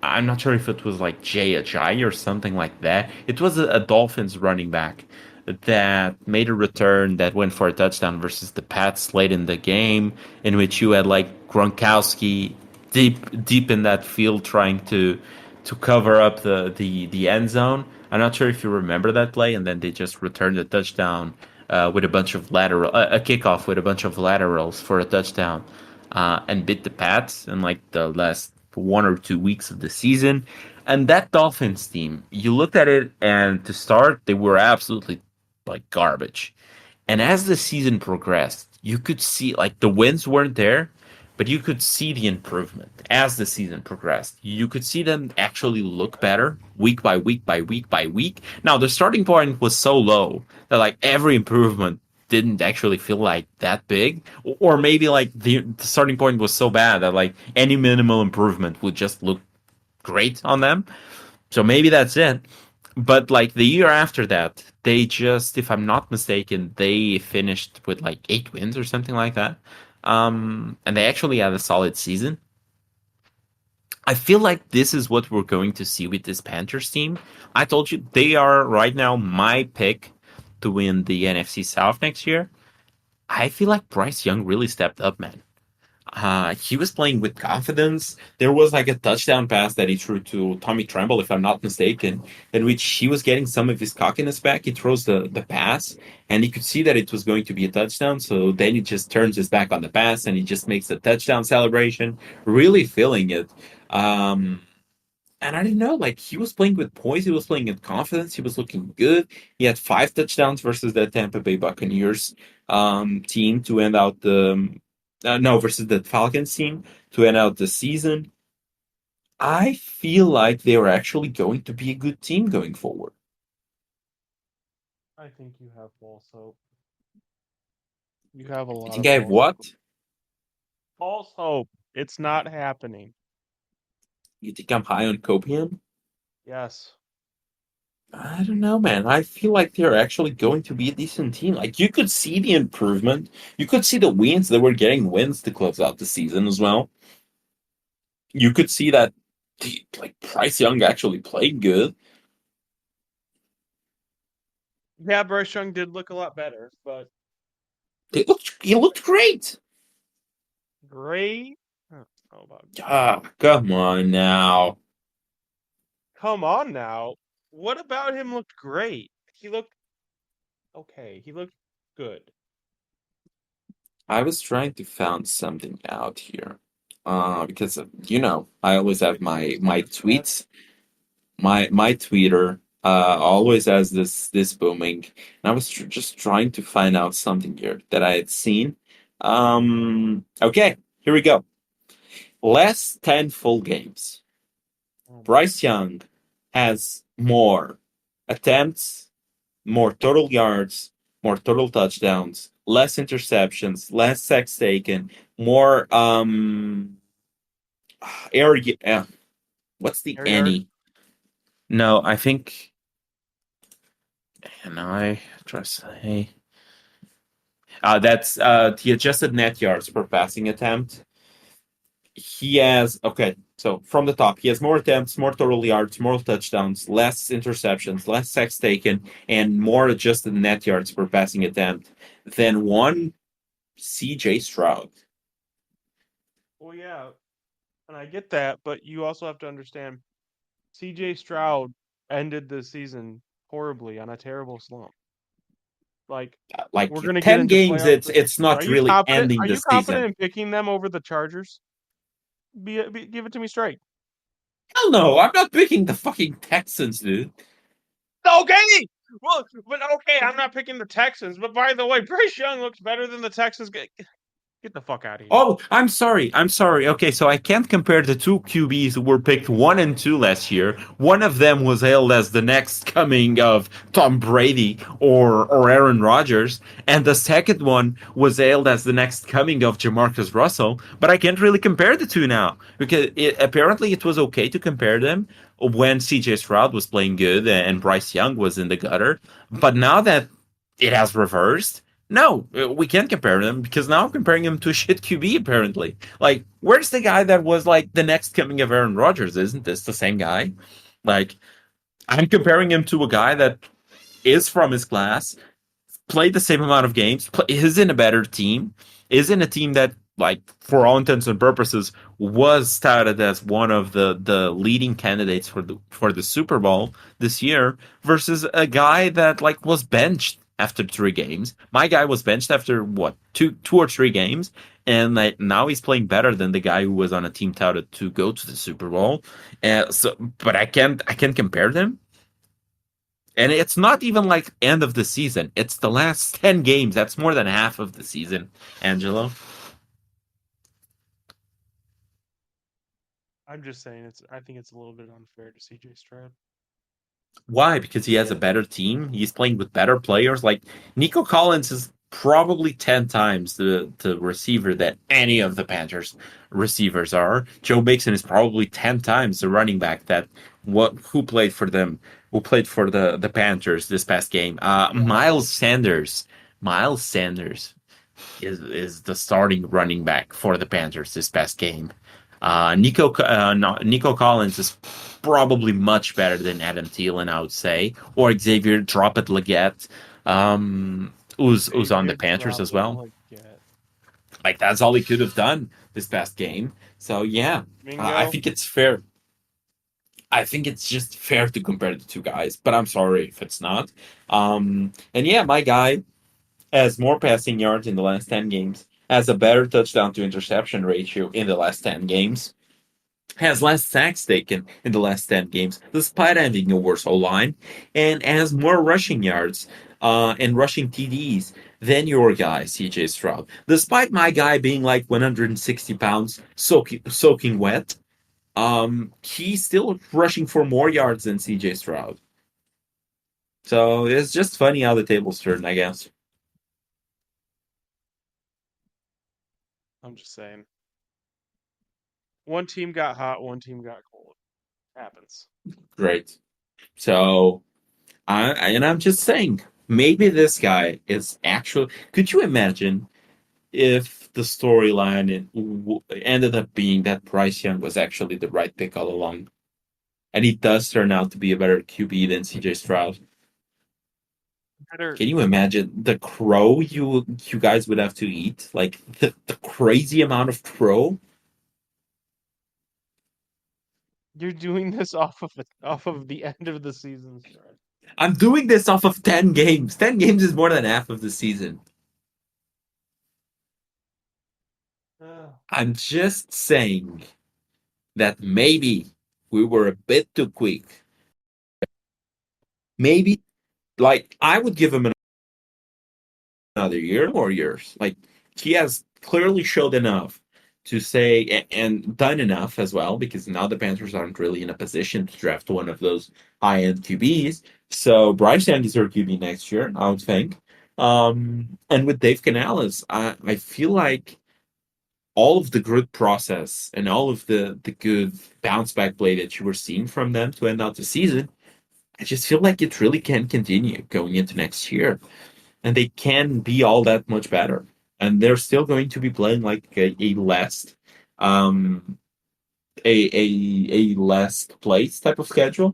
I'm not sure if it was like Jay Ajayi or something like that. It was a Dolphins running back that made a return that went for a touchdown versus the Pats late in the game, in which you had like Gronkowski deep in that field trying to cover up the end zone. I'm not sure if you remember that play, and then they just returned a touchdown with a bunch of a kickoff with a bunch of laterals for a touchdown, and bit the Pats in like the last 1 or 2 weeks of the season. And that Dolphins team, you looked at it, and to start, they were absolutely like garbage. And as the season progressed, you could see like the wins weren't there, but you could see the improvement as the season progressed. You could see them actually look better week by week by week by week. Now the starting point was so low that like every improvement didn't actually feel like that big, or maybe like the starting point was so bad that like any minimal improvement would just look great on them. So maybe that's it. But like the year after that, they just, if I'm not mistaken, they finished with like 8 wins or something like that. And they actually had a solid season. I feel like this is what we're going to see with this Panthers team. I told you they are right now my pick to win the NFC South next year. I feel like Bryce Young really stepped up, man. He was playing with confidence. There was like a touchdown pass that he threw to Tommy Tremble, if I'm not mistaken, in which he was getting some of his cockiness back. He throws the pass, and he could see that it was going to be a touchdown. So then he just turns his back on the pass and he just makes a touchdown celebration, really feeling it. Um, And I didn't know, like he was playing with poise, he was playing with confidence, he was looking good. He had 5 touchdowns versus the Tampa Bay Buccaneers team to end out the no versus the Falcons team to end out the season. I feel like they are actually going to be a good team going forward. I think you have false hope. You have a You lot think of I have false what? hope. False hope. It's not happening. You think I'm high on copium? Yes. I don't know, man. I feel like they're actually going to be a decent team. Like you could see the improvement. You could see the wins. They were getting wins to close out the season as well. You could see that like Bryce Young actually played good. Yeah, Bryce Young did look a lot better, but He looked great. great. I don't know about Ah, great. come on now. Come on now. What about him looked great? He looked okay. He looked good. I was trying to find something out here. Because I always have Maybe he my was on my his best. tweets. My Twitter always has this booming, and I was just trying to find out something here that I had seen. Okay, here we go. Last 10 full games. Oh my Bryce Young has more attempts, more total yards, more total touchdowns, less interceptions, less sacks taken, more air. What's the air yards. any? No, I think. And I try to say that's the adjusted net yards per passing attempt. He has okay. So from the top, he has more attempts, more total yards, more touchdowns, less interceptions, less sacks taken, and more adjusted net yards per passing attempt than one CJ Stroud. Well, yeah, and I get that, but you also have to understand CJ Stroud ended the season horribly on a terrible slump. Like we're Like gonna get 10 into games, playoff. it's not really ending Are the you confident season. in picking them over the Chargers? Give it to me straight. Hell no, I'm not picking the fucking Texans, dude. Okay. Well, but okay, I'm not picking the Texans. But by the way, Bryce Young looks better than the Texans. Get the fuck out of here. Oh, I'm sorry. I'm sorry. Okay, so I can't compare the two QBs who were picked 1 and 2 last year. One of them was hailed as the next coming of Tom Brady or Aaron Rodgers, and the second one was hailed as the next coming of Jamarcus Russell. But I can't really compare the two now because apparently it was okay to compare them when CJ Stroud was playing good and Bryce Young was in the gutter. But now that it has reversed, no, we can't compare them because now I'm comparing him to a shit QB. Apparently, like, where's the guy that was like the next coming of Aaron Rodgers? Isn't this the same guy? Like, I'm comparing him to a guy that is from his class, played the same amount of games, is in a better team, is in a team that, like, for all intents and purposes, was touted as one of the leading candidates for the Super Bowl this year, versus a guy that like was benched after 3 games. My guy was benched after what two or 3 games, and like, now he's playing better than the guy who was on a team touted to go to the Super Bowl. But I can't compare them, and it's not even like end of the season. It's the last 10 games. That's more than half of the season, Angelo. I'm just saying it's. I think it's a little bit unfair to CJ Stroud. Why? Because he has a better team. He's playing with better players. Like Nico Collins is probably 10 times the receiver that any of the Panthers receivers are. Joe Mixon is probably 10 times the running back that what who played for them, who played for the Panthers this past game. Yeah. Miles Sanders is the starting running back for the Panthers this past game. Nico Collins is probably much better than Adam Thielen, I would say, or Xavier Drop It Leggett, who's on the Xavier Panthers drop as it well. like get. Like that's all he could have done this past game. So yeah, I Mingo. think it's fair. I think it's just fair to compare the two guys, but I'm sorry if it's not. And yeah, my guy has more passing yards in the last 10 games, has a better touchdown to interception ratio in the last 10 games. has less sacks taken in the last 10 games, despite having a worse O line, and has more rushing yards and rushing TDs than your guy, CJ Stroud. Despite my guy being like 160 pounds, soaking wet, he's still rushing for more yards than CJ Stroud. So it's just funny how the tables turn, I guess. I'm just saying. One team got hot, one team got cold. Happens. Great. So I'm just saying, maybe this guy is actually. Could you imagine if the storyline ended up being that Bryce Young was actually the right pick all along, and he does turn out to be a better QB than CJ Stroud? Better. Can you imagine the crow you guys would have to eat? Like the crazy amount of crow. You're doing this off of the end of the season stretch. I'm doing this off of 10 games. 10 games is more than half of the season. Ugh. I'm just saying that maybe we were a bit too quick. Maybe, like, I would give him another year, more years. Like, he has clearly showed enough to say and done enough as well, because now the Panthers aren't really in a position to draft one of those high end QBs. So Bryce Young is our QB next year, I would think. And with Dave Canales, I feel like all of the good process and all of the good bounce back play that you were seeing from them to end out the season, I just feel like it really can continue going into next year. And they can be all that much better. And they're still going to be playing like a less um a less place type of schedule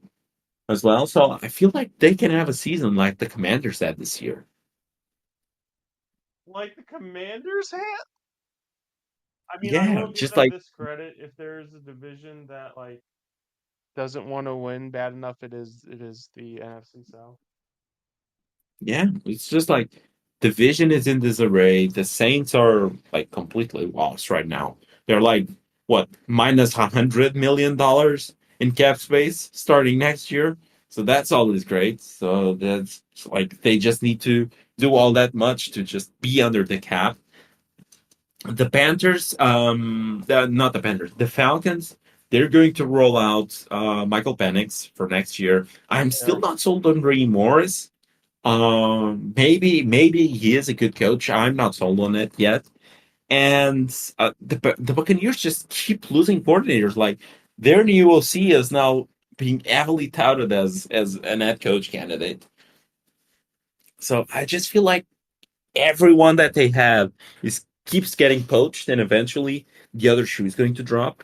as well. So I feel like they can have a season like the Commanders had this year. Like the Commanders had? I mean, I Yeah, will give just them like this credit. If there's a division that like doesn't want to win bad enough, it is the NFC South. yeah, it's just like division is in disarray. The Saints are like completely lost right now. They're like what minus $100 million in cap space starting next year. So that's always great. So that's like they just need to do all that much to just be under the cap. The Panthers, not the Panthers, the Falcons. They're going to roll out Michael Penix for next year. I'm Yeah. still not sold on Raheem Morris. Maybe he is a good coach. I'm not sold on it yet. And the Buccaneers just keep losing coordinators. Like their new OC is now being heavily touted as an head coach candidate. So I just feel like everyone that they have is keeps getting poached, and eventually the other shoe is going to drop.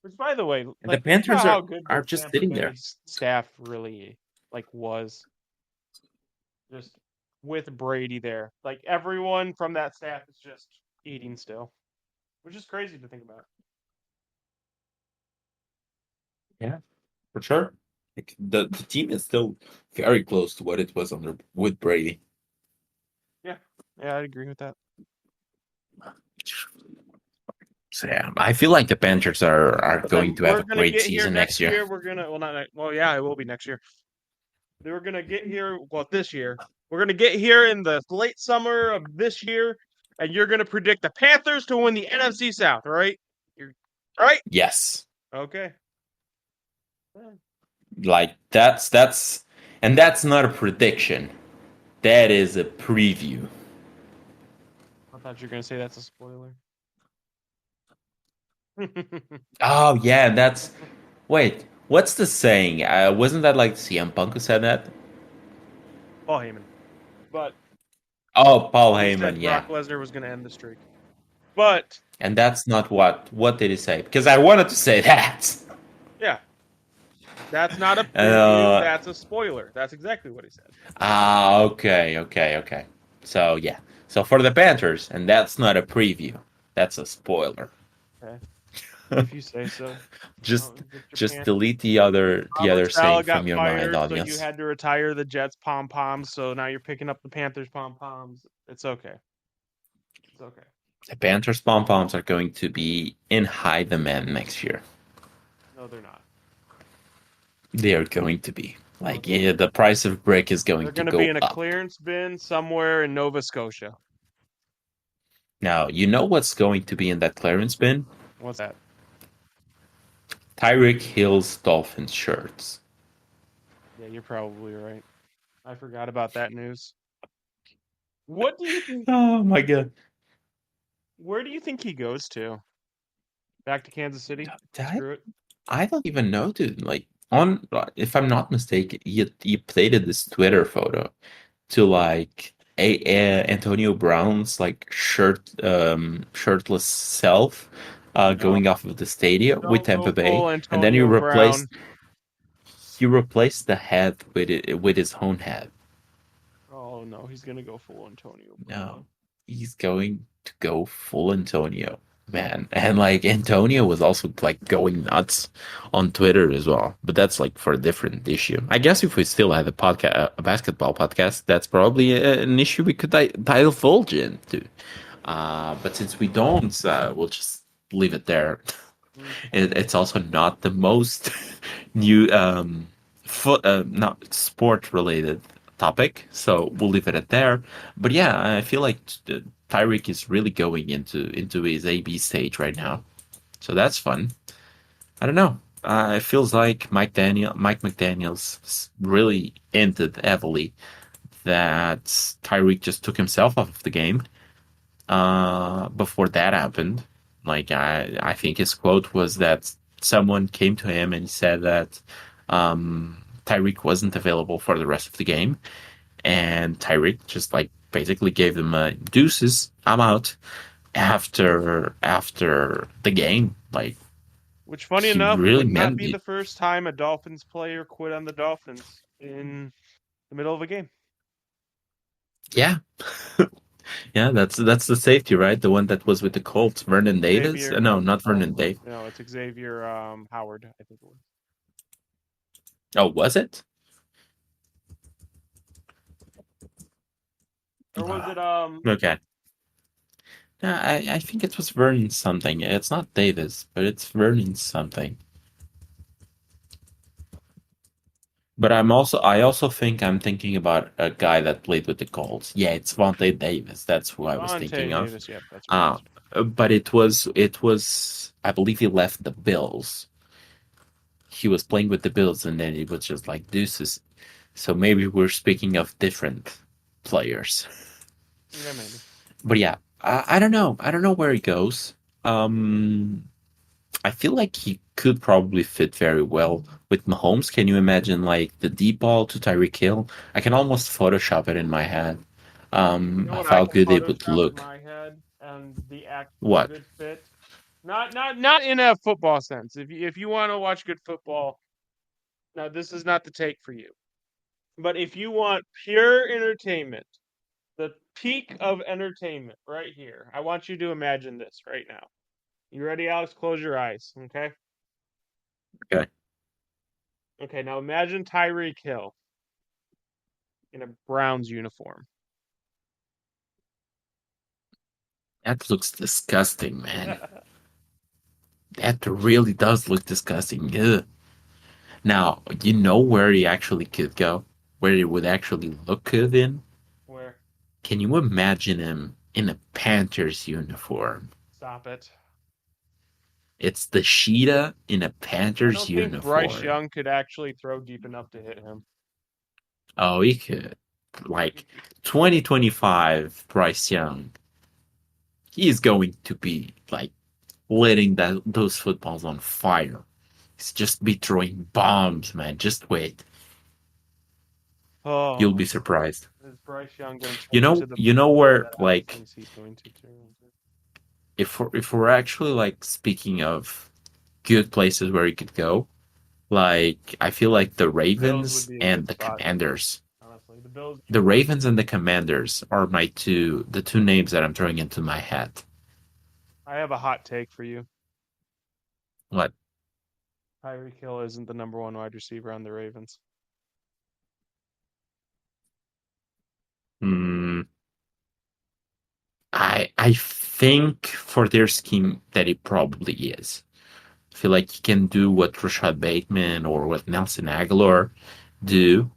Which, by the way, And the like think about Panthers how good the are just Tampa sitting there. Bay staff really like was just with Brady there. Like everyone from that staff is just eating still, which is crazy to think about. Yeah, for sure. Like the team is still very close to what it was under with Brady. Yeah, yeah, I agree with that. So yeah, I feel like the Panthers are But going then to have we're a gonna great get here season next next year. year. We're gonna well not well yeah it will be next year. We're gonna get here well this year. We're gonna get here in the late summer of this year, and you're gonna predict the Panthers to win the NFC South, right? You're right. Yes, Okay. Yeah. like and that's not a prediction. That is a preview. I thought you were gonna say that's a spoiler. Oh yeah, that's wait. What's the saying? Wasn't that like CM Punk who said that? Paul Heyman. But Oh, Paul he Heyman, said yeah. Brock Lesnar was gonna end the streak. But And that's not what did he say? Because I wanted to say that. yeah, that's not a preview. Uh, That's a spoiler. That's exactly what he said. okay. So yeah. So for the Panthers, and that's not a preview. That's a spoiler. Okay, if you say so. just Oh, get your just pants. delete the Robert other saying Saleh from got your mind, fired, so you audience. had to retire the Jets pom poms. So now you're picking up the Panthers pom poms. It's okay. It's okay. The Panthers pom poms are going to be in high demand next year. No, they're not. They are going to be. No, Like, they're yeah, not. the price of brick is going They're to going to be go in a up. clearance bin somewhere in Nova Scotia. Now, you know what's going to be in that clearance bin? What's that? Tyreek Hill's Dolphins shirts. Yeah, you're probably right. I forgot about that news. What do you think? Oh my god. Where do you think he goes to? Back to Kansas City? That Screw it. I don't even know, dude. Like on if I'm not mistaken, he updated this Twitter photo to like Antonio Brown's like shirtless self No, going off of the stadium with don't go Tampa Bay, full and then Antonio Brown. he replaced the head with his own head. Oh no, he's gonna go full Antonio No, Brown. he's going to go full Antonio, man. And like Antonio was also like going nuts on Twitter as well. But that's like for a different issue. I guess if we still had a podcast, a basketball podcast, that's probably an issue we could divulge into. But since we don't, we'll just leave it there. Mm. It's also not the most new not sport related topic, so we'll leave it at there. But yeah, I feel like Tyreek is really going into his AB stage right now, so that's fun. I don't know. It feels like Mike McDaniel's really hinted heavily that Tyreek just took himself off of the game before that happened. Like I think his quote was that someone came to him and he said that Tyreek wasn't available for the rest of the game, and Tyreek just like basically gave them deuces. I'm out after the game. Like Which, funny he enough, really would not meant be the it. first time a Dolphins player quit on the Dolphins in the middle of a game. Yeah, yeah. That's the safety, right? The one that was with the Colts, Vernon Davis. Xavier, No, not Vernon Davis. no, it's Xavier Howard, I think it was. Oh, was it? Or was it Ah, okay. I think it was Vernon something. It's not Davis, but it's Vernon something. But I also think I'm thinking about a guy that played with the Colts. Yeah, it's Vontae Davis. That's who I was thinking Vontae of. Davis? Yep, that's what it Uh, is. but it was I believe he left the Bills. He was playing with the Bills and then it was just like deuces. So maybe we're speaking of different players. Yeah, maybe. But yeah, I don't know. I don't know where he goes. Um I feel like he could probably fit very well with Mahomes. Can you imagine like the deep ball to Tyreek Hill? I can almost Photoshop it in my head. You know Of what I how can good it would Photoshop in look. my head and the actual What? good fit? Not in a football sense. If you want to watch good football, now this is not the take for you. But if you want pure entertainment, the peak of entertainment right here. I want you to imagine this right now. You ready, Alex? Close your eyes, okay? Okay. Okay, now imagine Tyreek Hill in a Browns uniform. That looks disgusting, man. That really does look disgusting. Ugh. Now, you know where he actually could go? Where he would actually look good in? Where? Can you imagine him in a Panthers uniform? Stop it. It's the Sheeta in a I Panthers don't think Bryce uniform. Young could actually throw deep enough to hit him. Oh, he could. Like 2025 Bryce Young, he's going to be like letting those footballs on fire. He's just be throwing bombs, man. Just wait. You'll Oh, be surprised. is Bryce Young going to take it to the You know way where that Alex like thinks he's going to too? if we're actually like speaking of good places where he could go, like I feel like the The Bills would Ravens be a and good the spot, Commanders. honestly. The Bills. The Ravens and the Commanders are the two names that I'm throwing into my hat. I have a hot take for you. What? Tyreek Hill isn't the number one wide receiver on the Ravens. Hmm. I think for their scheme that it probably is. I feel like he can do what Rashad Bateman or what Nelson Aguilar do,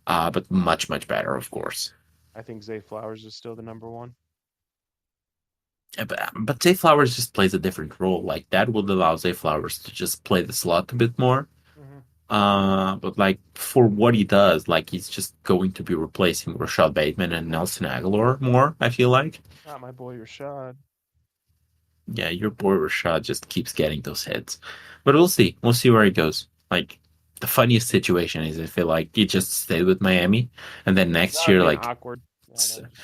but much, much better, of course. I think Zay Flowers is still the number one. But Zay Flowers just plays a different role. Like that would allow Zay Flowers to just play the slot a bit more. Mm-hmm. But like for what he does, like he's just going to be replacing Rashad Bateman and Nelson Aguilar more, I feel like. Not my boy Rashad. Yeah, your boy Rashad just keeps getting those hits. But we'll see. We'll see where he goes. Like the funniest situation is I feel like he just stayed with Miami and then next That would year, be an like awkward. Yeah, that would be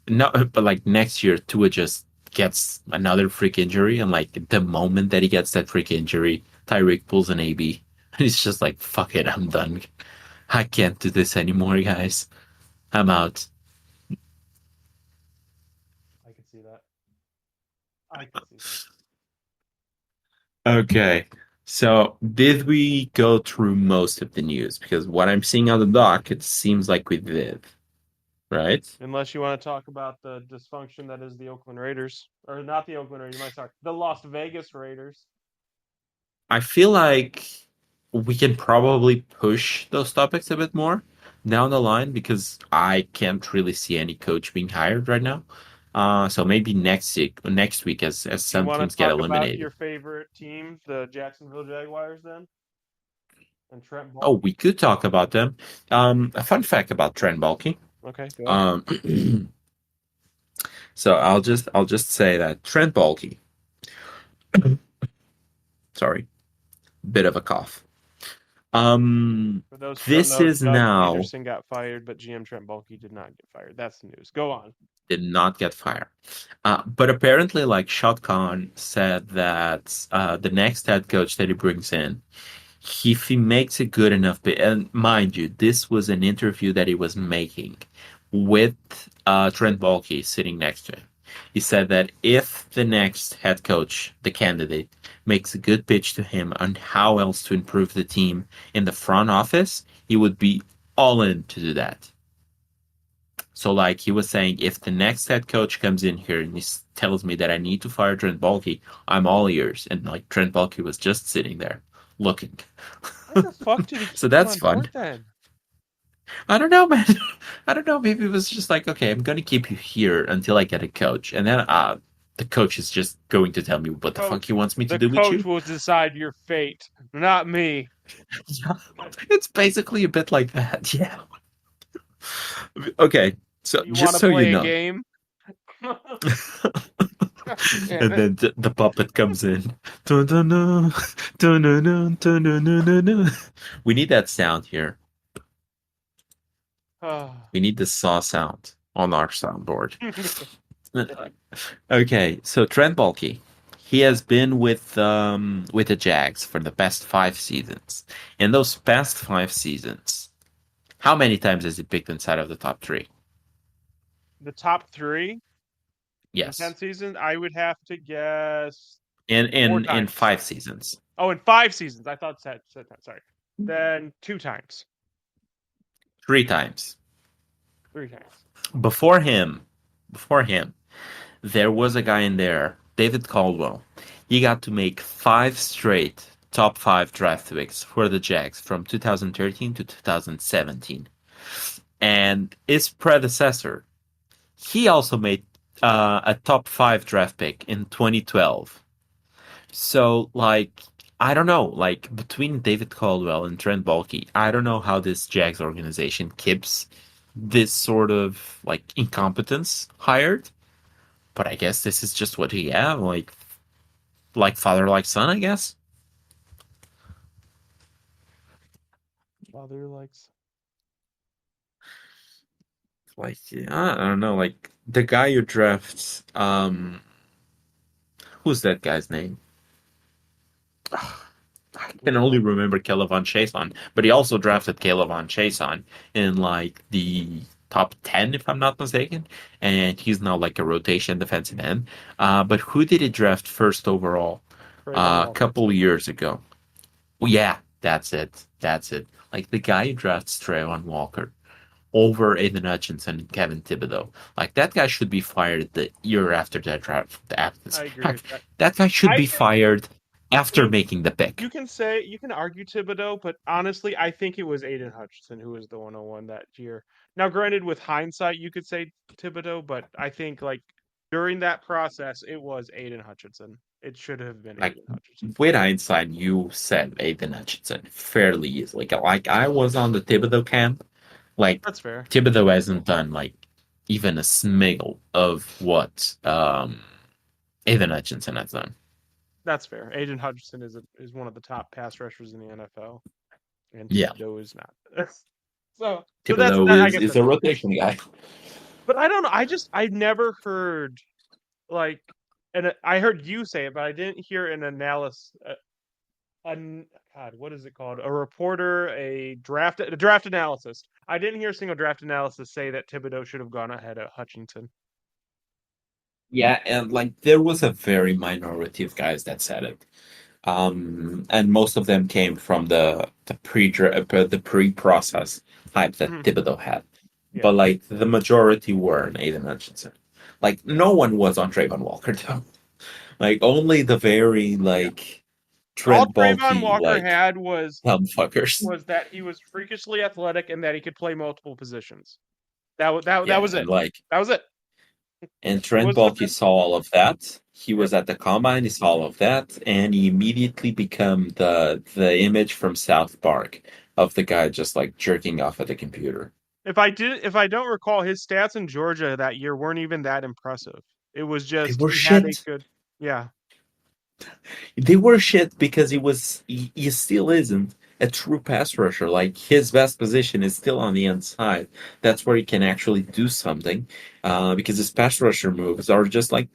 no, but like next year Tua just gets another freak injury and like the moment that he gets that freak injury, Tyreek pulls an AB. And he's just like, fuck it, I'm done. I can't do this anymore, guys. I'm out. I could see that. I could see that. Okay. So, did we go through most of the news? Because what I'm seeing on the doc, it seems like we did, right? Unless you want to talk about the dysfunction that is the Oakland Raiders, or not the Oakland Raiders. Sorry, the Las Vegas Raiders. I feel like we can probably push those topics a bit more down the line because I can't really see any coach being hired right now. So maybe next week as Do you some want teams to get talk about your eliminated. favorite team, the Jacksonville Jaguars, then, and Trent Oh, Ball? we could talk about them. A fun fact about Trent Baalke. Okay, go ahead. Um, so I'll just say that Trent Baalke, sorry, bit of a cough. For those who don't This know, is Doug now Peterson got fired, but GM Trent Baalke did not get fired. That's the news. Go on. did not get fired. But apparently, like Shad Khan said that the next head coach that he brings in, if he makes it good enough, and mind you, this was an interview that he was making with Trent Baalke sitting next to him. He said that if the next head coach, the candidate, makes a good pitch to him on how else to improve the team in the front office, he would be all in to do that. So, like he was saying, if the next head coach comes in here and he tells me that I need to fire Trent Baalke, I'm all ears. And like Trent Baalke was just sitting there looking. Why the fuck did he So keep him that's on fun. board then? I don't know, man. I don't know. Maybe it was just like, okay, I'm gonna keep you here until I get a coach, and then the coach is just going to tell me what the fuck he wants me to The do with coach you. will decide your fate, not me. Yeah, it's basically a bit like that. Yeah. Okay. So You want just to so you play a know, game? Damn and it. then the puppet comes in. Dun, dun, dun, dun, dun, dun, dun, dun, dun, dun, dun. We need that sound here. We need the saw sound on our soundboard. Okay, so Trent Baalke, he has been with the Jags for the past 5 seasons. In those past 5 seasons, how many times has he picked inside of the top three? The top three in 10 Yes, seasons, I would have to guess in four in times. 5 seasons, Oh, in 5 seasons. I thought said that. Sorry. Then two times. 3 times. Three times. Before him, before him, there was a guy in there, David Caldwell. He got to make 5 straight top five draft picks for the Jags from 2013 to 2017. And his predecessor, he also made a top five draft pick in 2012. So, like, I don't know, like, between David Caldwell and Trent Baalke, I don't know how this Jags organization keeps this sort of, like, incompetence hired. But I guess this is just what he have, like father, like son, I guess. Father likes. Like, yeah, I don't know, like the guy who drafts, who's that guy's name? I can Which only one? remember Kelevan Chason, but he also drafted Kelevan Chason in like the top 10, if I'm not mistaken, and he's now like a rotation defensive end. But who did he draft first overall Trayvon a Walker. couple of years ago? Well, yeah, that's it. That's it. Like the guy who drafts Trayvon Walker. over Aiden Hutchinson and Kevin Thibodeau. Like that guy should be fired the year after that draft. I agree Heck, with that. that guy should I be can, fired I after mean, making the pick. you can argue Thibodeau, but honestly, I think it was Aiden Hutchinson who was the 101 that year. Now, granted, with hindsight, you could say Thibodeau, but I think like during that process, it was Aiden Hutchinson. It should have been Like Aiden Hutchinson. with hindsight, you said Aiden Hutchinson fairly easily. Like I was on the Thibodeau camp. Like That's fair. Thibodeau hasn't done like even a smiggle of what Aiden Hutchinson has done. That's fair. Aiden Hutchinson is one of the top pass rushers in the NFL, and Yeah, Thibodeau is not. So that's Thibodeau that. I guess is that's a fair. rotation guy. But I don't know. I never heard like, and I heard you say it, but I didn't hear an analysis. God, what is it called? A reporter, a draft analysis. I didn't hear a single draft analysis say that Thibodeau should have gone ahead of Hutchinson. Yeah, and like there was a very minority of guys that said it. And most of them came from the pre-process hype that Mhm. Thibodeau had. Yeah, But like the majority were in Aiden Hutchinson. Like no one was on Trayvon Walker though. Like only the very yeah. like All Trent Trayvon Baalke Walker like had dumb fuckers. was that he was freakishly athletic and that he could play multiple positions. That Yeah, was and it. like That was it. and It Trent wasn't a Baalke bad. saw all of that. He Yep. was at the combine, he saw all of that, and he immediately became the image from South Park of the guy just like jerking off at the computer. If I don't recall, his stats in Georgia that year weren't even that impressive. It was They just were he had a shit. good. Yeah, They were shit because he still isn't a true pass rusher. Like his best position is still on the inside. That's where he can actually do something. Because his pass rusher moves are just like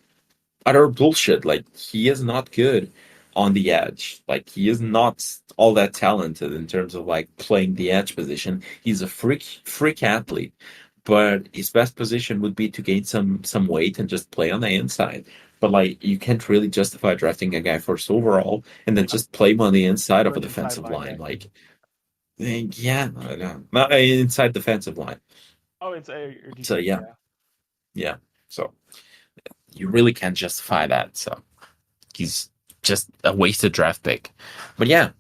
utter bullshit. Like he is not good on the edge. Like he is not all that talented in terms of like playing the edge position. He's a freak athlete, but his best position would be to gain some weight and just play on the inside. But like you can't really justify drafting a guy first overall and then uh, just play him on the inside of for a an inside defensive line. linebacker. Like yeah, no, not inside defensive line. Oh, it's a So defense. yeah, Yeah, yeah. So you really can't justify that. So he's just a wasted draft pick. But yeah,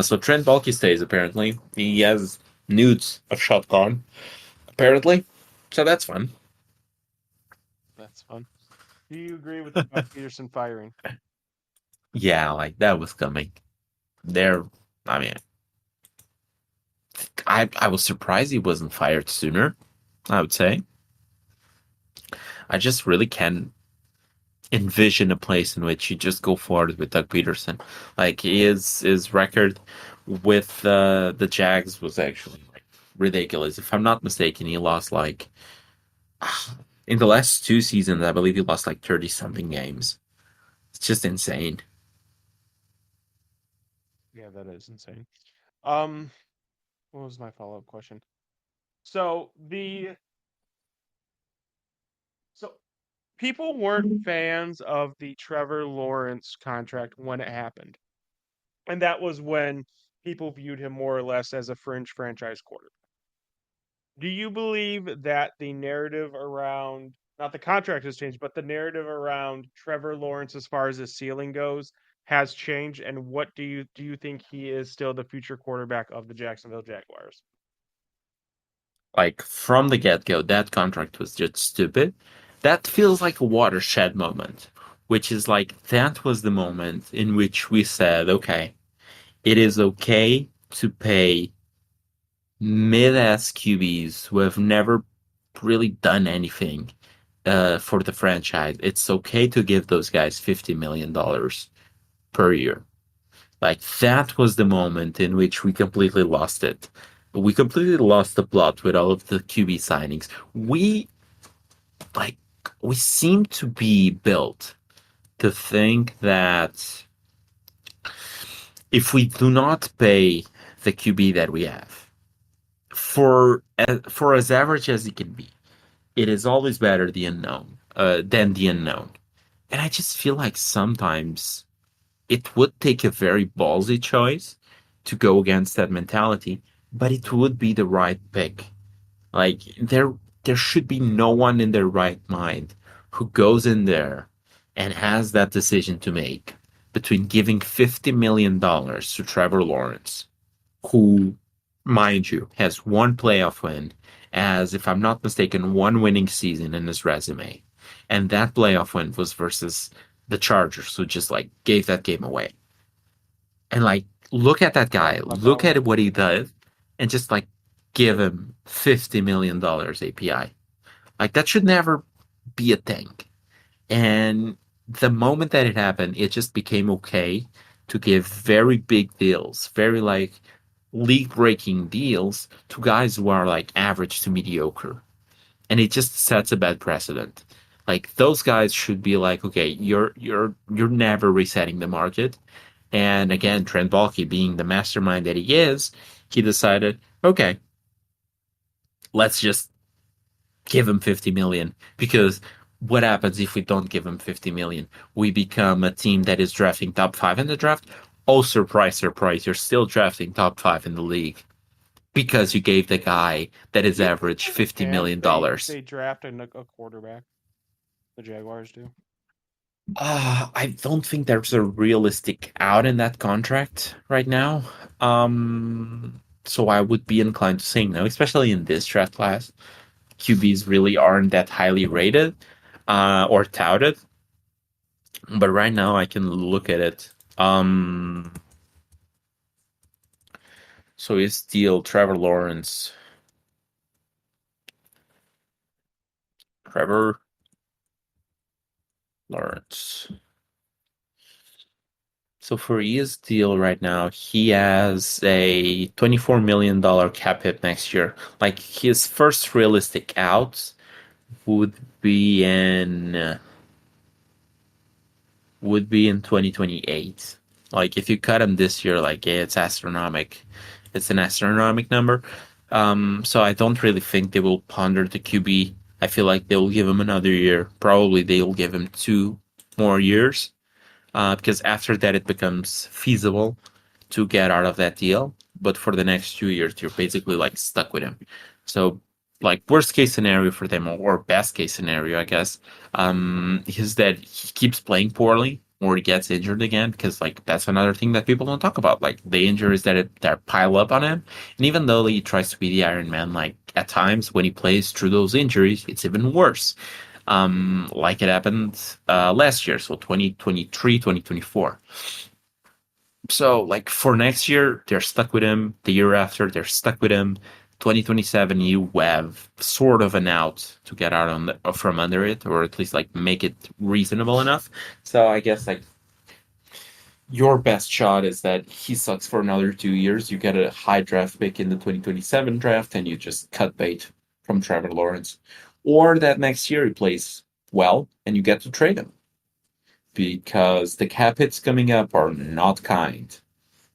so Trent Baalke stays apparently. He has nudes of shotgun apparently, so that's fun. that's fun. Do you agree with the Doug Peterson firing? Yeah, like that was coming. There, I mean, I was surprised he wasn't fired sooner. I would say I just really can't envision a place in which you just go forward with Doug Peterson. Like his record with the Jags was actually like ridiculous. If I'm not mistaken, he lost like in the last two seasons, I believe he lost like 30 something games. It's just insane. Yeah, that is insane. Um, what was my follow-up question? So the so people weren't fans of the Trevor Lawrence contract when it happened, and that was when people viewed him more or less as a fringe franchise quarterback. Do you believe that the narrative around not the contract has changed, but the narrative around Trevor Lawrence as far as his ceiling goes has changed? And what do you think he is still the future quarterback of the Jacksonville Jaguars? Like from the get go, that contract was just stupid. That feels like a watershed moment, which is like that was the moment in which we said, okay, it is okay to pay mid-ass QBs who have never really done anything for the franchise. It's okay to give those guys $50 million per year. Like that was the moment in which we completely lost it. We completely lost the plot with all of the QB signings. Like we seem to be built to think that if we do not pay the QB that we have for as average as it can be, it is always better the unknown than the unknown. And I just feel like sometimes it would take a very ballsy choice to go against that mentality, but it would be the right pick Like there should be no one in their right mind who goes in there and has that decision to make between giving $50 million to Trevor Lawrence, who, mind you, has one playoff win, as if I'm not mistaken, one winning season in his resume. And that playoff win was versus the Chargers, who just like gave that game away. And like look at that Yeah, guy, luck look out. at what he does, and just like give him $50 million API. Like that should never be a thing. And the moment that it happened, it just became okay to give very big deals, very like league breaking deals to guys who are like average to mediocre. And it just sets a bad precedent. Like those guys should be like, okay, you're never resetting the market. And again, Trent Baalke being the mastermind that he is, he decided, okay, let's just give him 50 million because what happens if we don't give him 50 million? We become a team that is drafting top 5 in the draft. Oh, surprise, surprise, you're still drafting top 5 in the league because you gave the guy that is Do you think average there's a $50 chance million. dollars. they draft a quarterback? The Jaguars do. I don't think there's a realistic out in that contract right now. So I would be inclined to say no, especially in this draft class. QBs really aren't that highly rated or touted. But right now I can look at it. So is still Trevor Lawrence. Trevor Lawrence. So for his deal right now, he has a $24 million cap hit next year. Like his first realistic out would be in would be in 2028. Like if you cut him this year, like yeah, it's astronomical. It's an astronomical number. So I don't really think they will ponder the QB. I feel like they will give him another year. Probably they will give him 2 more years. Because after that it becomes feasible to get out of that deal. But for the next 2 years, you're basically like stuck with him. So, like worst case scenario for them, or best case scenario, I guess, is that he keeps playing poorly or he gets injured again. Because like that's another thing that people don't talk about. Like the injuries that pile up on him, and even though he tries to be the Iron Man, like at times when he plays through those injuries, it's even worse. Like it happened last year, so 2023, 2024. So, like for next year, they're stuck with him. The year after, they're stuck with him. 2027, you have sort of an out to get out from under it, or at least like make it reasonable enough. So, I guess like your best shot is that he sucks for another 2 years. You get a high draft pick in the 2027 draft, and you just cut bait from Trevor Lawrence, or that next year he plays well, and you get to trade him because the cap hits coming up are not kind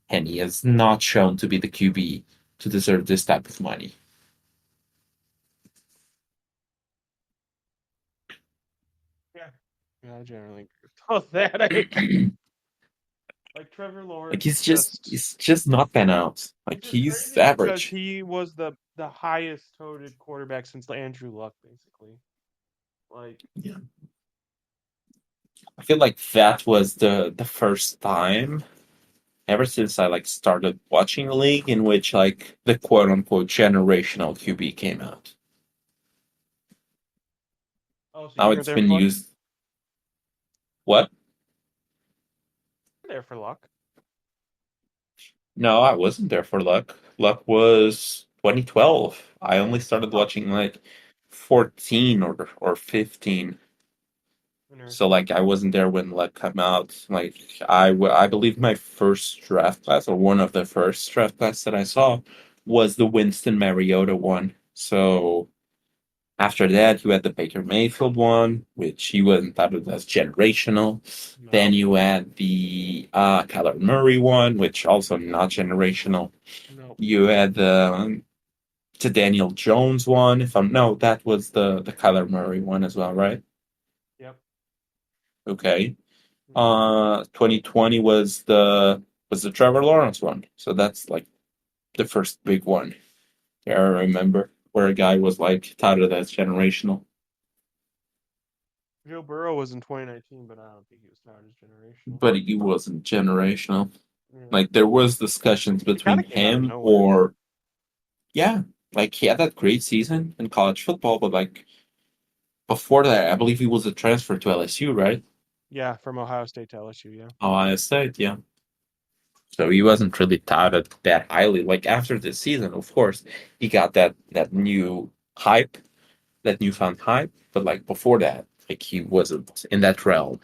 and he has not shown to be the QB to deserve this type of money. Yeah. Yeah, I generally agree with all that. I like Trevor Like Lawrence he's just just he's just not been out. which Like is he's crazy because average. he was the highest toted quarterback since Andrew Luck, basically. Like, Yeah. I feel like that was the first time ever since I like started watching the league in which like the quote unquote generational QB came out. oh, so Now you were it's there for been Luck? used. What? There for Luck. No, I wasn't there for Luck. Luck was 2012. I only started Oh, watching like 14 or 15. So interesting. like I wasn't there when Luck came out. Like I believe my first draft class or one of the first draft class that I saw was the Winston Mariota one. So after that you had the Baker Mayfield one, which he wasn't thought of as generational. Then No, you had the Kyler Murray one, which also not generational. no. You had the Daniel Jones one. If I'm no, that was the Kyler Murray one as well, right? Yep. Okay. Hmm. 2020 was the Trevor Lawrence one. So that's like the first big one. Yeah, I remember. where a guy was like touted as generational. Joe Burrow was in 2019, but I don't think he was counted as generational. But he wasn't generational. Yeah. Like there was discussions It kind between of came out of him nowhere. or yeah, like he had that great season in college football, but like before that, I believe he was a transfer to LSU, right? Yeah, from Ohio State to LSU, yeah. Ohio State, yeah. So he wasn't really touted that highly. Like after this season, of course, he got that new hype, that newfound hype. But like before that, like he wasn't in that realm.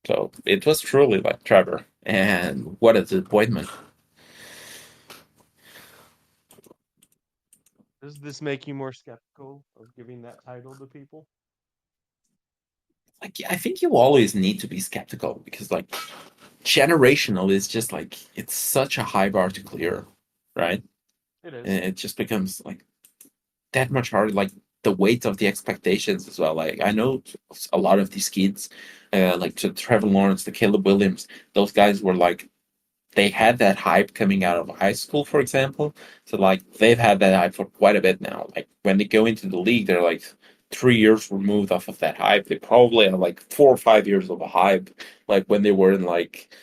So it was truly like Trevor. And what a disappointment. Does this make you more skeptical of giving that title to people? Like I think you always need to be skeptical because like generational is just like it's such a high bar to clear, right? It is. And it just becomes like that much harder. Like the weight of the expectations as well. Like I know a lot of these kids, like to Trevor Lawrence, to Caleb Williams, those guys were like they had that hype coming out of high school, for example. So like they've had that hype for quite a bit now. Like when they go into the league, they're like 3 years removed off of that hype. They probably have like 4 or 5 years of a hype, like when they were in like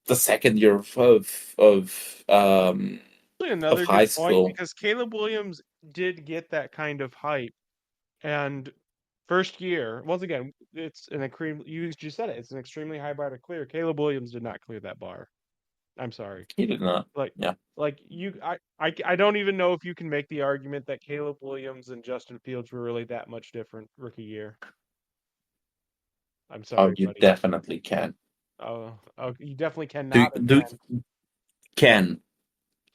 the second year Actually, of another high good point school. because Caleb Williams did get that kind of hype. And first year, once again, it's an extreme. You just said it. It's an extremely high bar to clear. Caleb Williams did not clear that bar. I'm sorry. He did not. Like, Yeah. I don't even know if you can make the argument that Caleb Williams and Justin Fields were really that much different rookie year. I'm Oh, sorry, you buddy. definitely can. Oh, you definitely Do cannot or do can. can.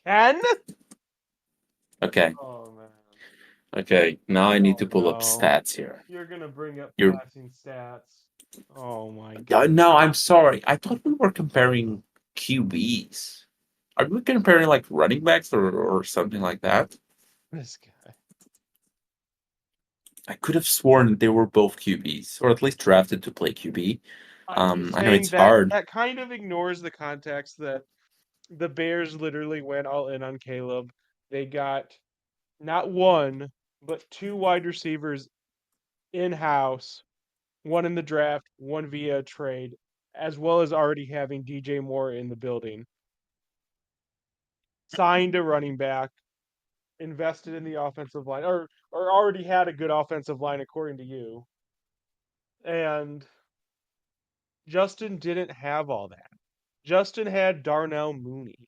Can? Okay. Oh man. Okay. Now I need Oh to pull up no. stats here. You're gonna bring up You're passing stats. Oh my no, goodness. I'm sorry. I thought we were comparing QBs. Are we comparing like running backs or something like that? This guy. I could have sworn they were both QBs, or at least drafted to play QB. I'm just I know saying it's that hard. that kind of ignores the context that the Bears literally went all in on Caleb. They got not one, but two wide receivers in house, one in the draft, one via trade, as well as already having DJ Moore in the building. Signed a running back, invested in the offensive line, or already had a good offensive line according to you. And Justin didn't have all that. Justin had Darnell Mooney.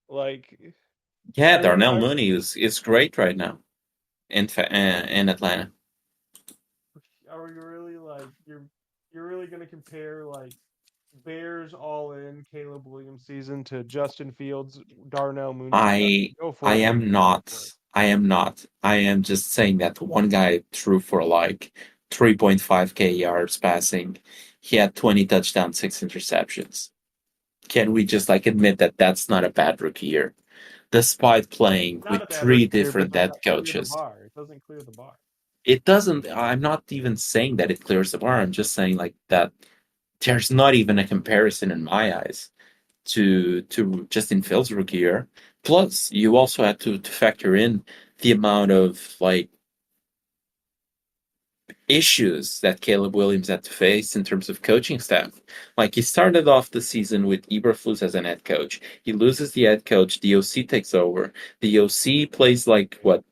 Like, Yeah, are we Darnell are Mooney is great right now in Atlanta. are we really like you're really gonna compare like Bears all in Caleb Williams season to Justin Fields Darnell Mooney stuff? Go I for it, buddy. am Go for it. not. I am not. I am just saying that one guy threw for like 3.5K yards passing. He had 20 touchdowns, 6 interceptions. Can we just like admit that that's not a bad rookie year, despite playing Not with a bad three rookie year, but it different does head not clear the coaches? bar. It doesn't clear the bar. It doesn't. I'm not even saying that it clears the bar. I'm just saying like that. There's not even a comparison in my eyes to Justin Fields' rookie year. Plus, you also had to factor in the amount of like issues that Caleb Williams had to face in terms of coaching staff. Like he started off the season with Eberflus as an head coach. He loses the head coach. The OC takes over. The OC plays like what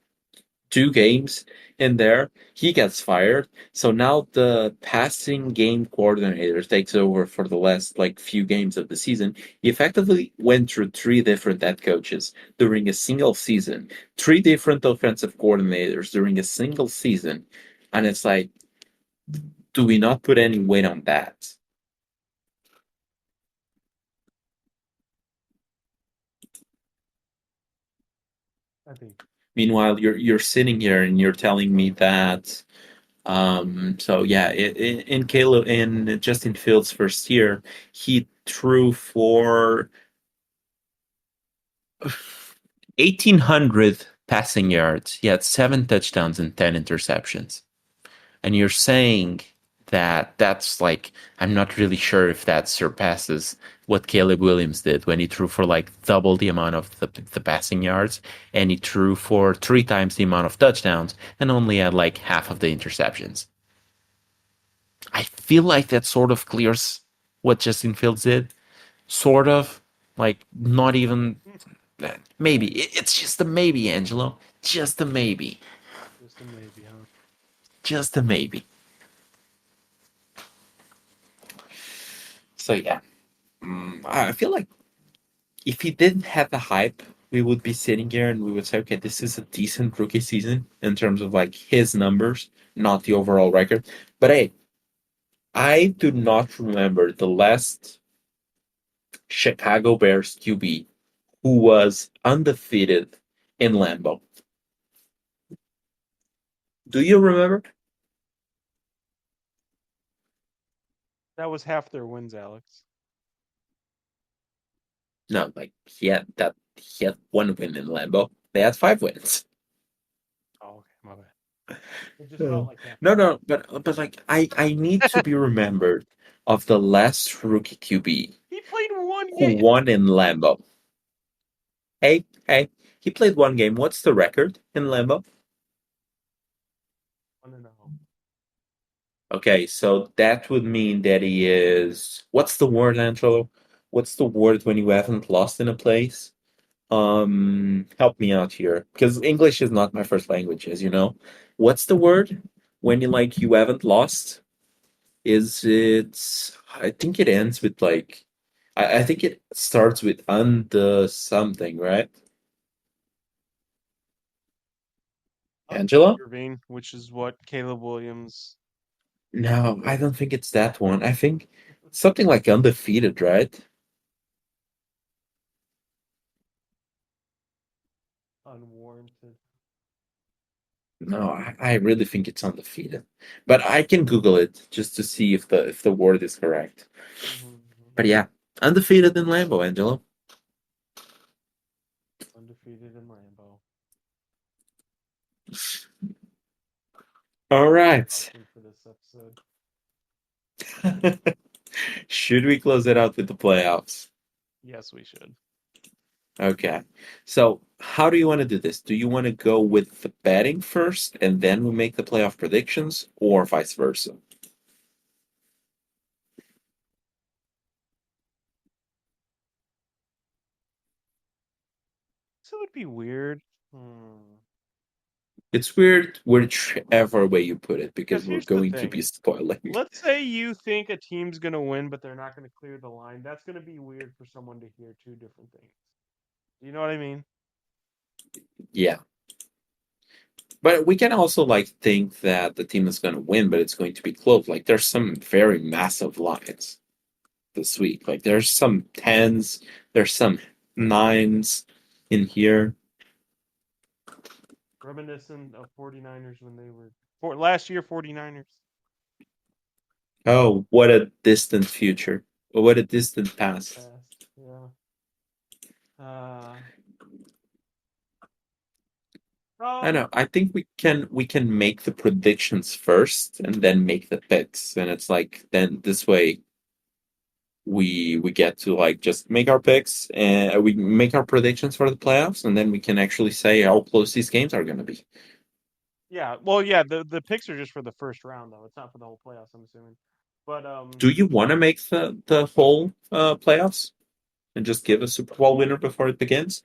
2 games in there. He gets fired. So now the passing game coordinator takes over for the last like few games of the season. He effectively went through 3 different head coaches during a single season, 3 different offensive coordinators during a single season. And it's like, do we not put any weight on that? I think Meanwhile, you're sitting here and you're telling me that so yeah, in Caleb in Justin Fields' first year, he threw for 1,800 passing yards. He had 7 touchdowns and 10 interceptions. And you're saying that's like I'm not really sure if that surpasses what Caleb Williams did when he threw for like double the amount of the passing yards and he threw for 3 times the amount of touchdowns and only had like half of the interceptions. I feel like that sort of clears what Justin Fields did. Sort of. Like not even maybe. It's just a maybe, Angelo. Just a maybe. Just a maybe, huh? Just a maybe. So yeah. I feel like if he didn't have the hype, we would be sitting here and we would say, okay, this is a decent rookie season in terms of like his numbers, not the overall record. But hey, I do not remember the last Chicago Bears QB who was undefeated in Lambeau. Do you remember? That was half their wins, Alex. No, like he had 1 win in Lambeau. They had 5 wins. Oh, okay, my bad. It just felt Oh. like half. No, no, but like I need to be remembered of the last rookie QB He played one who game. won in Lambeau. Hey, he played 1 game. What's the record in Lambeau? 1-0. Okay, so that would mean that he is. What's the word, Angelo? What's the word when you haven't lost in a place? Help me out here, because English is not my first language, as you know. What's the word when you haven't lost? Is it? I think it ends with like. I think it starts with under something, right? Angela? Undeserving, which is what Caleb Williams. No, I don't think it's that one. I think something like undefeated, right? Unwarranted. No, I really think it's undefeated. But I can Google it just to see if the word is correct. Mm-hmm. But yeah, undefeated in Lambeau, Angelo. Undefeated in Lambeau. All right. Option for this episode. Should we close it out with the playoffs? Yes, we should. Okay. So, how do you want to do this? Do you want to go with the betting first and then we make the playoff predictions, or vice versa? So it would be weird. Hmm. It's weird whichever way you put it because Because we're here's the going to thing. be spoiling. Let's say you think a team's going to win, but they're not going to clear the line. That's going to be weird for someone to hear two different things. You know what I mean? Yeah. But we can also like think that the team is going to win, but it's going to be close. Like there's some very massive lines this week. Like there's some tens, there's some nines in here. Reminiscent of 49ers when they were last year 49ers. Oh, what a distant future. What a distant past. Past. Yeah. Uh, I um know. I think we can make the predictions first and then make the picks. And it's like then this way we get to like just make our picks and we make our predictions for the playoffs and then we can actually say how close these games are going to be. yeah, well yeah, the picks are just for the first round though. It's not for the whole playoffs, I'm assuming. But Do you want to make the whole playoffs and just give a Super Bowl winner before it begins?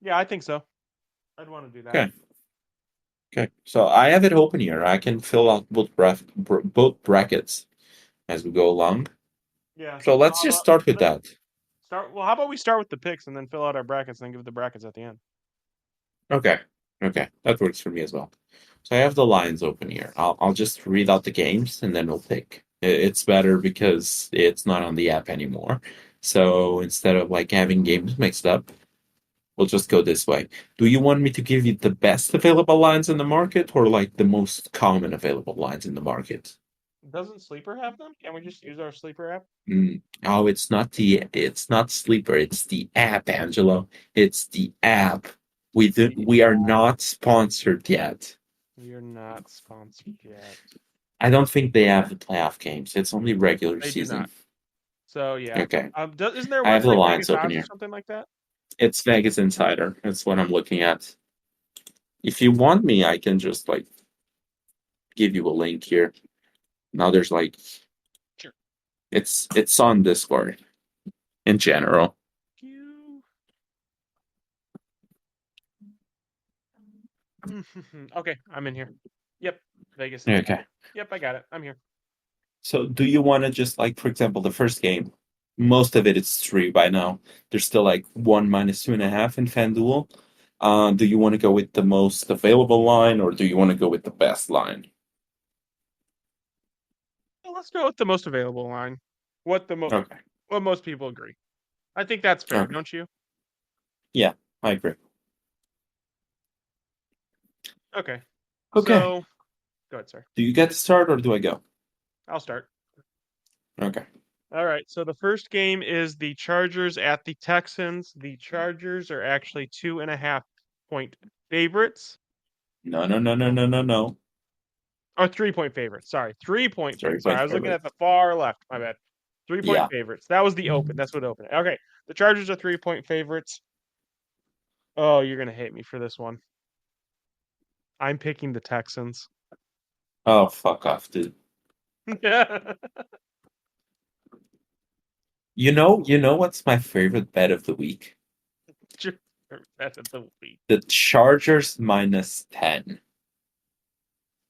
yeah, I think so. I'd want to do that. Okay. Okay. So I have it open here. I can fill out both brackets as we go along. Yeah. So So let's just start with let's that. start. Well, how about we start with the picks and then fill out our brackets and then give the brackets at the end. Okay. Okay. That works for me as well. So I have the lines open here. I'll just read out the games and then we'll pick. It's better because it's not on the app anymore. So instead of like having games mixed up, we'll just go this way. Do you want me to give you the best available lines in the market or like the most common available lines in the market? Doesn't Sleeper have them? Can't we just use our Sleeper app? Oh, it's not Sleeper, it's the app, Angelo. It's the app. The We are app. not sponsored yet. We are not sponsored yet. I don't think they have the playoff games. It's only regular They do season. not. So yeah. Okay. Isn't there a I have the website lines Vegas open odds or here. something like that? It's Vegas Insider. That's what I'm looking at. If you want me, I can just like give you a link here. Now there's like Sure. it's on Discord in general. You. Okay, I'm in here. Yep, Vegas Okay. Insider. Yep, I got it. I'm here. So do you want to just like, for example, the first game, most of it is three by now. There's still like one minus 2.5 in FanDuel. Do you want to go with the most available line or do you want to go with the best line? Well, let's go with the most available line. What the mo Okay. what most people agree. I think that's fair, Okay. don't you? Yeah, I agree. Okay. Okay. So go ahead, sir. Do you get to start or do I go? I'll start. Okay. All right. So the first game is the Chargers at the Texans. The Chargers are actually 2.5 point favorites. No, no, no, no, no, no, no. Or 3 point favorites. Sorry. 3 point Sorry, favorites. Sorry, quite I was looking favorite. at the far left. My bad. 3 point Yeah. favorites. That was the open. That's what opened it. Okay. The Chargers are 3 point favorites. Oh, you're gonna hate me for this one. I'm picking the Texans. Oh, fuck off, dude. Yeah. You know what's my favorite bet of the week? Bet of the week. The Chargers minus 10.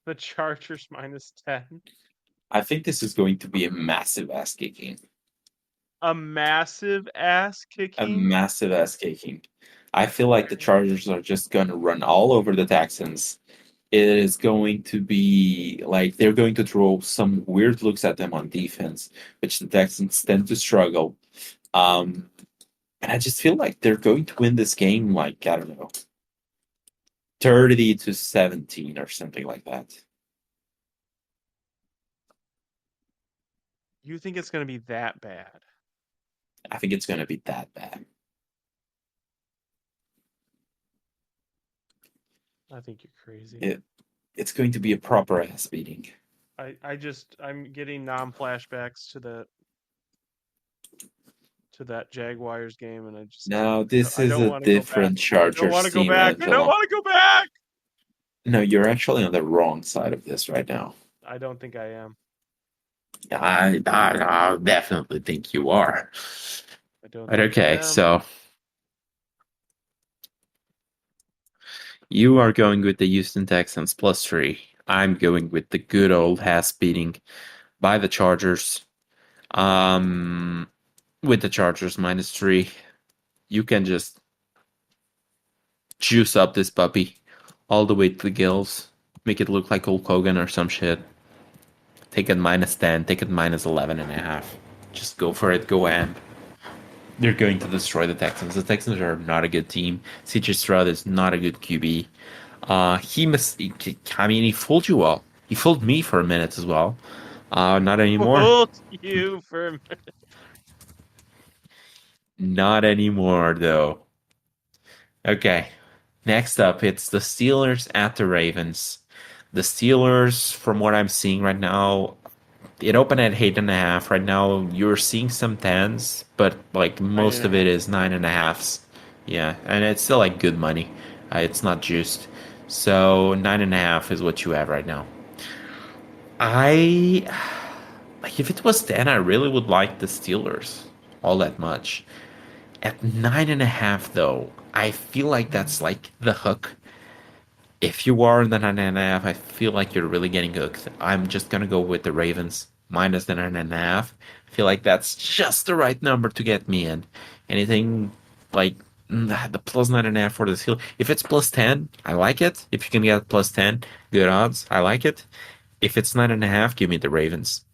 The Chargers -10. I think this is going to be a massive ass kicking. A massive ass A kicking. massive ass kicking. I feel like the Chargers are just going to run all over the Texans. It is going to be like they're going to throw some weird looks at them on defense, which the Texans tend to struggle. Um, and I just feel like they're going to win this game, like, I don't know, 30-17 or something like that. You think it's gonna be that bad? I think it's going to be that bad. I think you're crazy. It's going to be a proper ass beating. I'm getting flashbacks to that Jaguars game, and Now, this I is don't a want to go back. different I don't want Chargers to go team, back. I don't Angelo. want to go back. No, you're actually on the wrong side of this right now. I don't think I am. I definitely think you are. I don't But think I okay, am. so you are going with the Houston Texans +3. I'm going with the good old ass beating by the Chargers. Um, with the Chargers -3, you can just juice up this puppy all the way to the gills, make it look like Hulk Hogan or some shit. Take it -10, take it -11.5. Just go for it, go amp. They're going to destroy the Texans. The Texans are not a good team. CJ Stroud is not a good QB. He fooled you all. He fooled me for a minute as well. Not anymore. Fooled you for Not anymore, though. Okay. Next up, it's the Steelers at the Ravens. The Steelers, from what I'm seeing right now, it opened at 8.5. Right now, you're seeing some tens, but like nine and most a of it half. is 9.5s. Yeah, and it's still like good money. It's not juiced. So 9.5 is what you have right now. I like if it was 10, I really would like the Steelers all that much. At 9.5, though, I feel like that's like the hook. If you are in the 9.5, I feel like you're really getting hooked. I'm just gonna go with the Ravens minus the 9.5. I feel like that's just the right number to get me in. Anything like the plus 9.5 for the Steelers. If it's +10, I like it. If you can get +10, good odds, I like it. If it's 9.5, give me the Ravens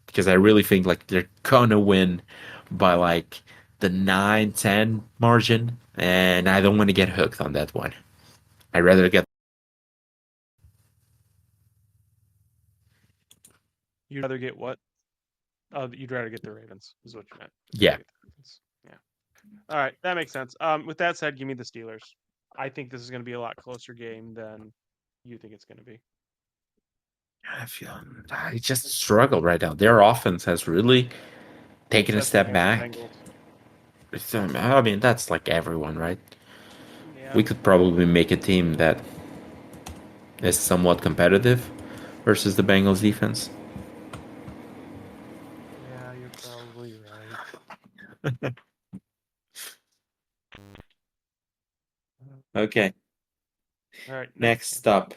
because I really think like they're gonna win by like the 9-10 margin, and I don't want to get hooked on that one. I'd rather get You'd rather get what? Oh, you'd rather get the Ravens, is what you meant. You'd rather yeah. get the Ravens. Yeah. All right, that makes sense. With that said, give me the Steelers. I think this is going to be a lot closer game than you think it's going to be. I feel I just struggle right now. Their offense has really taken a Especially step against the back. Bengals. I mean, that's like everyone, right? Yeah, We could probably make a team that is somewhat competitive versus the Bengals defense. yeah, you're probably right. Okay, All right, next game next up.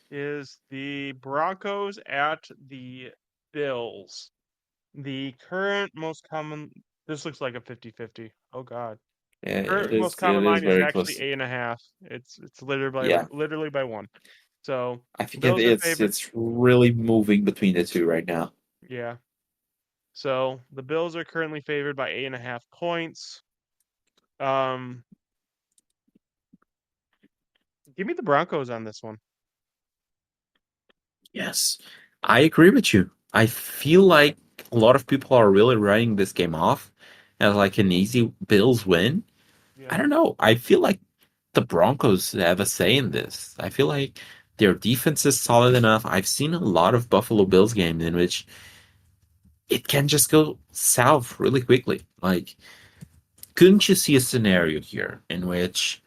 is the Broncos at the Bills. The current most common, this looks like a 50-50. Oh God. It Current most is. common It is line is very actually close. 8.5. It's Yeah, literally by one. So I think Bills are favored. it's really moving between the two right now. Yeah. So the Bills are currently favored by 8.5 points. Um, give me the Broncos on this one. Yes, I agree with you. I feel like a lot of people are really writing this game off as like an easy Bills win. I Yeah. don't know. I feel like the Broncos have a say in this. I feel like their defense is solid enough. I've seen a lot of Buffalo Bills games in which it can just go south really quickly. Like, couldn't you see a scenario here in which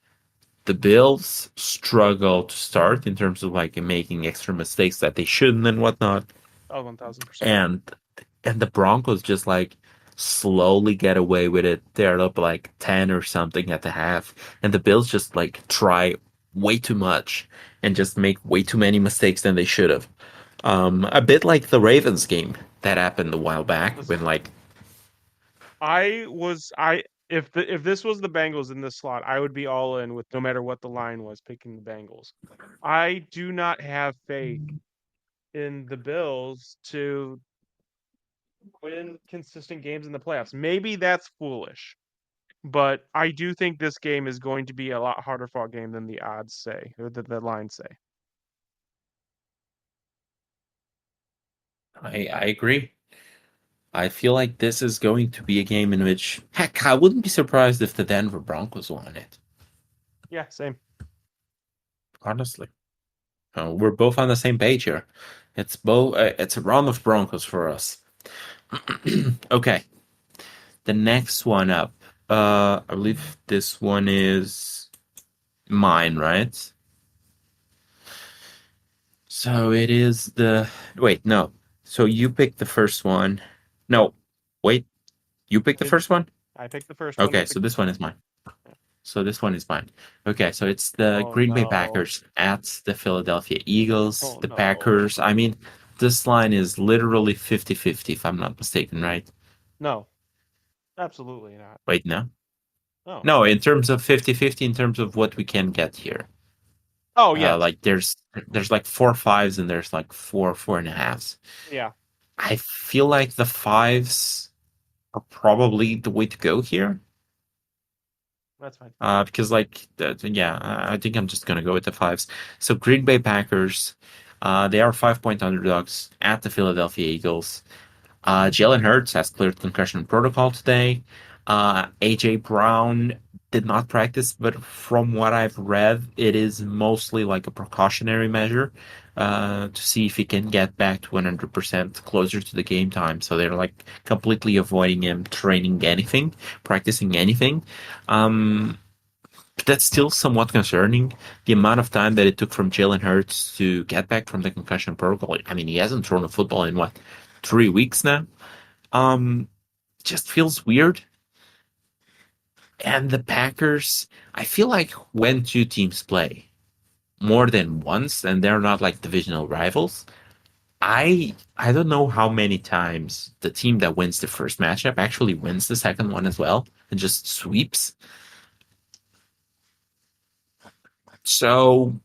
the Bills struggle to start in terms of like making extra mistakes that they shouldn't and whatnot, Oh, 1000%. and the Broncos just like slowly get away with it. They're up like 10 or something at the half, and the Bills just like try way too much and just make way too many mistakes than they should have. A bit like the Ravens game that happened a while back when Listen, like I if this was the Bengals in this slot, I would be all in with no matter what the line was, picking the Bengals. I do not have faith in the Bills to win consistent games in the playoffs. Maybe that's foolish, but I do think this game is going to be a lot harder fought game than the odds say, or the lines say. I agree. I feel like this is going to be a game in which, heck, I wouldn't be surprised if the Denver Broncos won it. Yeah, same. Honestly, we're both on the same page here. It's both. It's a round of Broncos for us. Okay, the next one up. I believe this one is mine, right? So it is the. Wait, no. So you picked the first one. No, wait. You I picked the did. first one. I picked the first one. You Okay, so picked the this one second is one. mine. So this one is mine. Okay, so it's the Oh Green Bay no. Packers at the Philadelphia Eagles. Oh The no. Packers, I mean, this line is literally 50-50, if I'm not mistaken, right? No, absolutely not. Wait, no? No. No, in terms of 50-50, in terms of what we can get here. Oh yes. Like there's like four fives and there's like four and a halves. Yeah, I feel like the fives are probably the way to go here. that's fine. Because yeah, I think I'm just gonna go with the fives. So Green Bay Packers, they are 5 point underdogs at the Philadelphia Eagles. Jalen Hurts has cleared concussion protocol today. AJ Brown did not practice, but from what I've read, it is mostly like a precautionary measure to see if he can get back to 100% closer to the game time. So they're like completely avoiding him training anything, practicing anything. Um, but that's still somewhat concerning. The amount of time that it took from Jalen Hurts to get back from the concussion protocol. I mean, he hasn't thrown a football in what, 3 weeks now? Um, just feels weird. And the Packers, I feel like when two teams play more than once and they're not like divisional rivals, I don't know how many times the team that wins the first matchup actually wins the second one as well and just sweeps. So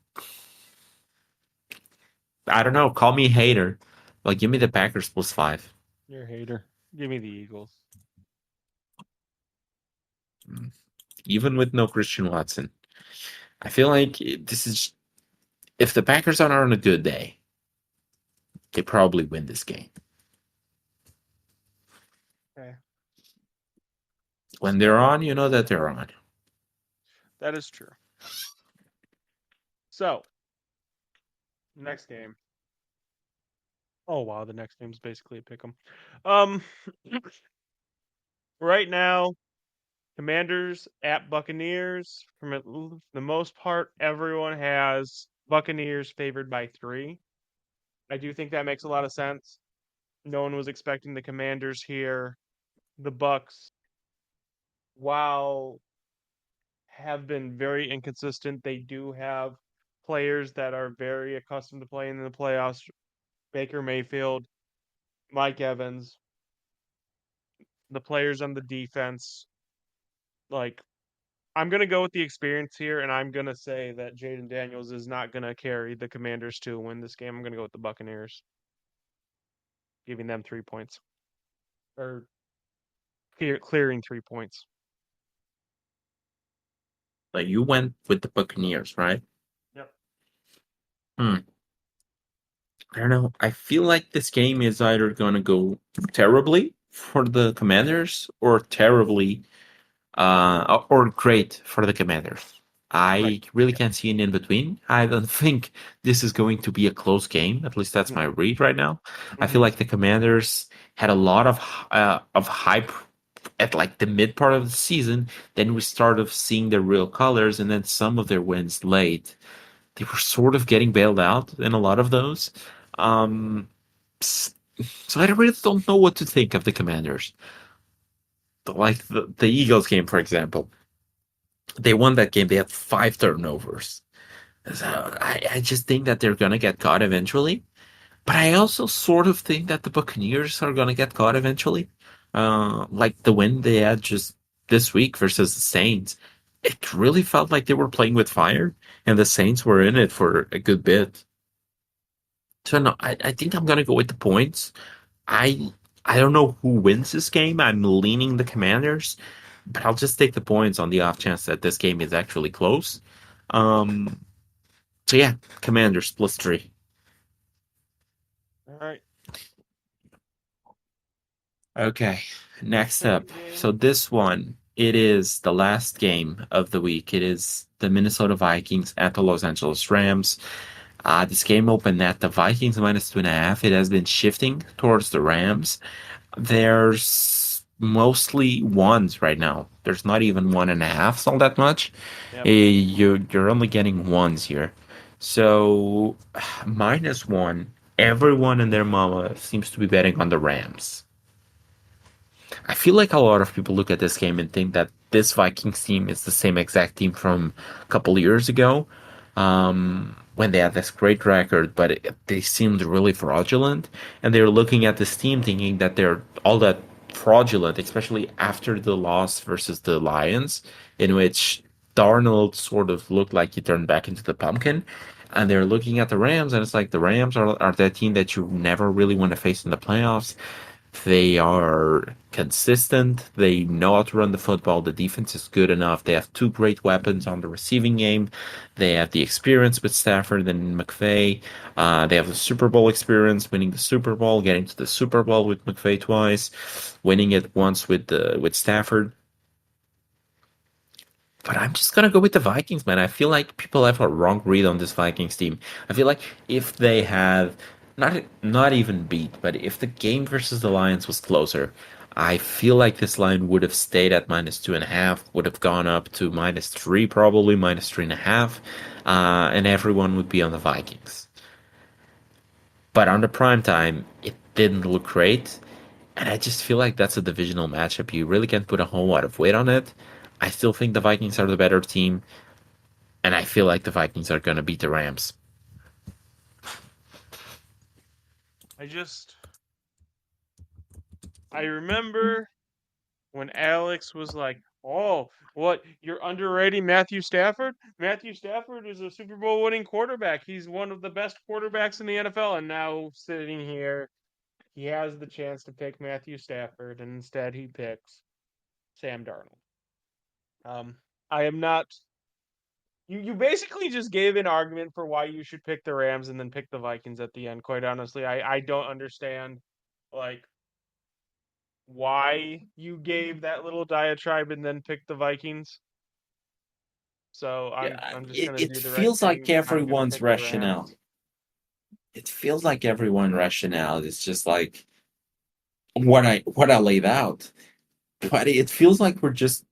I don't know. Call me a hater, but give me the Packers +5. You're a hater. Give me the Eagles. Even with no Christian Watson. I feel like this is if the Packers are on a good day, they probably win this game. Okay. When they're on, you know that they're on. That is true. So Next game. Oh wow, the next game's basically a pick 'em. Um, right now, Commanders at Buccaneers. The most part, everyone has Buccaneers favored by 3. I do think that makes a lot of sense. No one was expecting the Commanders here. The Bucks, while have been very inconsistent, they do have players that are very accustomed to playing in the playoffs. Baker Mayfield, Mike Evans, the players on the defense. Like, I'm gonna go with the experience here, and I'm gonna say that Jaden Daniels is not gonna carry the Commanders to win this game. I'm gonna go with the Buccaneers, giving them 3 points or clearing 3 points. Like you went with the Buccaneers, right? Yep. Hmm. I don't know. I feel like this game is either gonna go terribly for the Commanders or terribly or great for the Commanders. Right. I really Yeah. can't see an in between. I don't think this is going to be a close game. At least that's my read right now. I Mm-hmm. feel like the Commanders had a lot of hype at like the mid part of the season. Then we started seeing their real colors, and then some of their wins late. They were sort of getting bailed out in a lot of those. Um, so I really don't know what to think of the Commanders. Like the Eagles game, for example, they won that game. They had 5 turnovers. So I just think that they're gonna get caught eventually. But I also sort of think that the Buccaneers are gonna get caught eventually. Like the win they had just this week versus the Saints, it really felt like they were playing with fire, and the Saints were in it for a good bit. So no, I think I'm gonna go with the points. I I don't know who wins this game. I'm leaning the Commanders, but I'll just take the points on the off chance that this game is actually close. Um, so yeah, Commanders +3. All right. Okay, next up. Second game. So this one, it is the last game of the week. It is the Minnesota Vikings at the Los Angeles Rams. This game opened at the Vikings -2.5. It has been shifting towards the Rams. There's mostly ones right now. There's not even 1.5s all that much. Yep. You're only getting ones here. So -1. Everyone and their mama seems to be betting on the Rams. I feel like a lot of people look at this game and think that this Vikings team is the same exact team from a couple of years ago, when they had this great record, but they seemed really fraudulent. And they're looking at this team thinking that they're all that fraudulent, especially after the loss versus the Lions, in which Darnold sort of looked like he turned back into the pumpkin. And they're looking at the Rams, and it's like the Rams are that team that you never really want to face in the playoffs. They are consistent. They know how to run the football. The defense is good enough. They have two great weapons on the receiving game. They have the experience with Stafford and McVay. They have the Super Bowl experience, winning the Super Bowl, getting to the Super Bowl with McVay twice, winning it once with Stafford. But I'm just gonna go with the Vikings, man. I feel like people have a wrong read on this Vikings team. I feel like if they had not even beat, but if the game versus the Lions was closer, I feel like this line would have stayed at -2.5, would have gone up to -3, probably -3.5, and everyone would be on the Vikings. But on the prime time, it didn't look great. And I just feel like that's a divisional matchup. You really can't put a whole lot of weight on it. I still think the Vikings are the better team, and I feel like the Vikings are going to beat the Rams. I just I remember when Alex was like, "Oh, what? You're underrating Matthew Stafford? Matthew Stafford is a Super Bowl winning quarterback. He's one of the best quarterbacks in the NFL." And now sitting here, he has the chance to pick Matthew Stafford, and instead he picks Sam Darnold. Um, I am not. You basically just gave an argument for why you should pick the Rams and then pick the Vikings at the end. Quite honestly, I don't understand like why you gave that little diatribe and then picked the Vikings. So I'm Yeah, I'm just it, gonna it do the right feels like thing. I'm gonna everyone's pick the rationale. Rams. it feels like everyone rationale is just like what I laid out. But it feels like we're just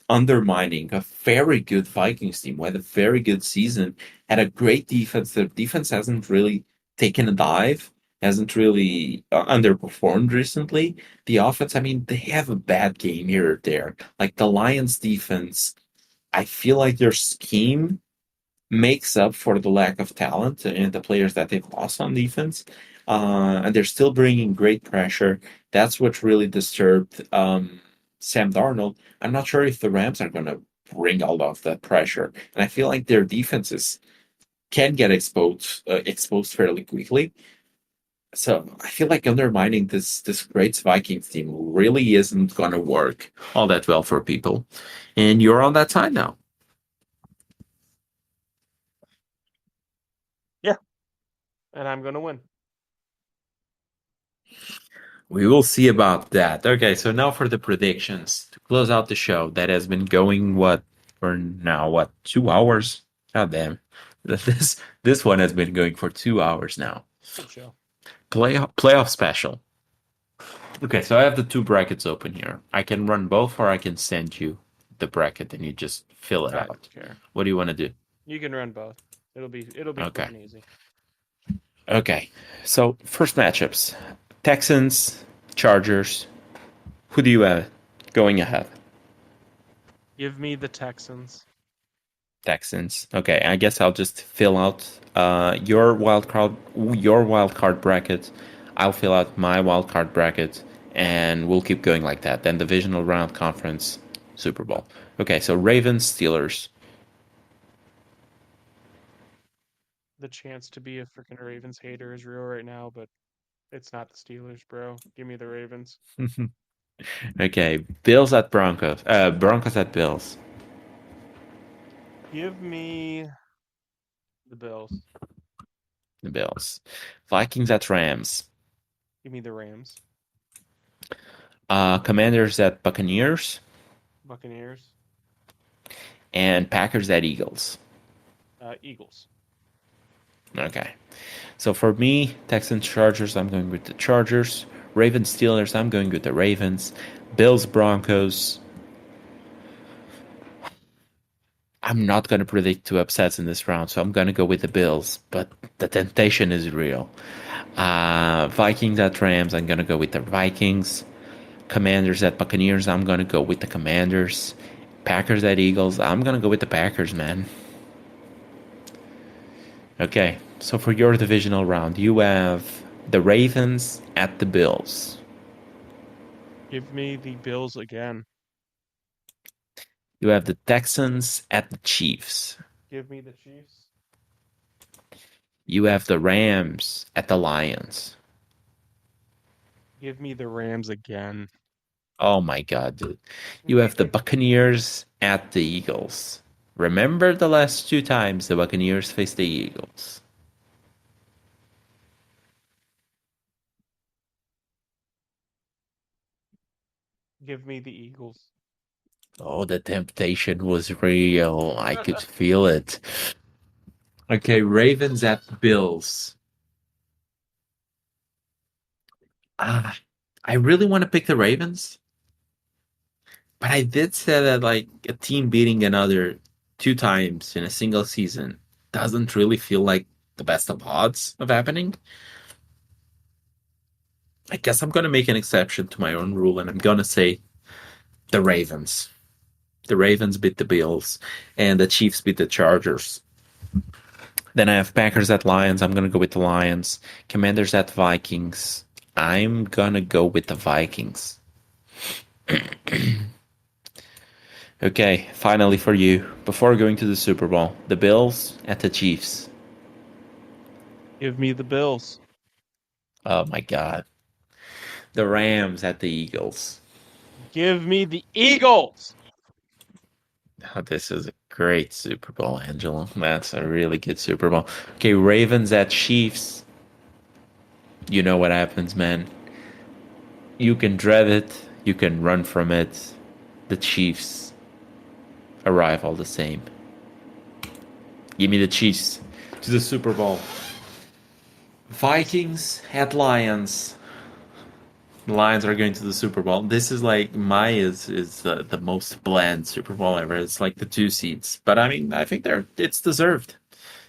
undermining a very good Vikings team who had a very good season, had a great defense. The defense hasn't really taken a dive, hasn't really underperformed recently. The offense, I mean, they have a bad game here or there. Like the Lions defense, I feel like their scheme makes up for the lack of talent and the players that they've lost on defense. And they're still bringing great pressure. That's what really disturbed Sam Darnold. I'm not sure if the Rams are going to bring all of that pressure. And I feel like their defenses can get exposed fairly quickly. So I feel like undermining this great Vikings team really isn't going to work all that well for people. And you're on that side now. Yeah, and I'm gonna win. We will see about that. Okay, so now for the predictions to close out the show that has been going what for now what 2 hours? God damn, this one has been going for 2 hours now. Good show. Playoff special. Okay, so I have the two brackets open here. I can run both, or I can send you the bracket and you just fill it I don't out. care. What do you want to do? You can run both. It'll be quick Okay, and easy. okay. So first matchups: Texans, Chargers. Who do you have going ahead? Give me the Texans. Texans. Okay, I guess I'll just fill out your wild card bracket. I'll fill out my wild card bracket, and we'll keep going like that. Then divisional round, conference, Super Bowl. Okay, so Ravens, Steelers. The chance to be a freaking Ravens hater is real right now, but it's not the Steelers, bro. Give me the Ravens. Okay, Bills at Broncos. Broncos at Bills. Give me the Bills. The Bills. Vikings at Rams. Give me the Rams. Commanders at Buccaneers, Buccaneers. and Packers at Eagles. Eagles. Okay. So for me, Texans Chargers, I'm going with the Chargers. Ravens Steelers, I'm going with the Ravens. Bills Broncos. I'm not going to predict two upsets in this round, so I'm going to go with the Bills, but the temptation is real. Vikings at Rams, I'm going to go with the Vikings. Commanders at Buccaneers, I'm going to go with the Commanders. Packers at Eagles, I'm going to go with the Packers, man. Okay, so for your divisional round, you have the Ravens at the Bills. Give me the Bills again. You have the Texans at the Chiefs. Give me the Chiefs. You have the Rams at the Lions. Give me the Rams again. Oh my God, dude. You have the Buccaneers at the Eagles. Remember the last two times the Buccaneers faced the Eagles. Give me the Eagles. Oh, the temptation was real. I could feel it. Okay, Ravens at Bills. Ah, I really want to pick the Ravens, but I did say that like a team beating another two times in a single season doesn't really feel like the best of odds of happening. I guess I'm gonna make an exception to my own rule, and I'm gonna say the Ravens. The Ravens beat the Bills, and the Chiefs beat the Chargers. Then I have Packers at Lions. I'm gonna go with the Lions. Commanders at Vikings. I'm gonna go with the Vikings. Okay, finally for you, before going to the Super Bowl, the Bills at the Chiefs. Give me the Bills. Oh my God. The Rams at the Eagles. Give me the Eagles. Oh, this is a great Super Bowl, Angelo. That's a really good Super Bowl. Okay, Ravens at Chiefs. You know what happens, man. You can dread it, you can run from it. The Chiefs arrive all the same. Give me the Chiefs to the Super Bowl. Vikings at Lions. The Lions are going to the Super Bowl. This is like my is the most bland Super Bowl ever. It's like the two seeds, but I mean I think it's deserved.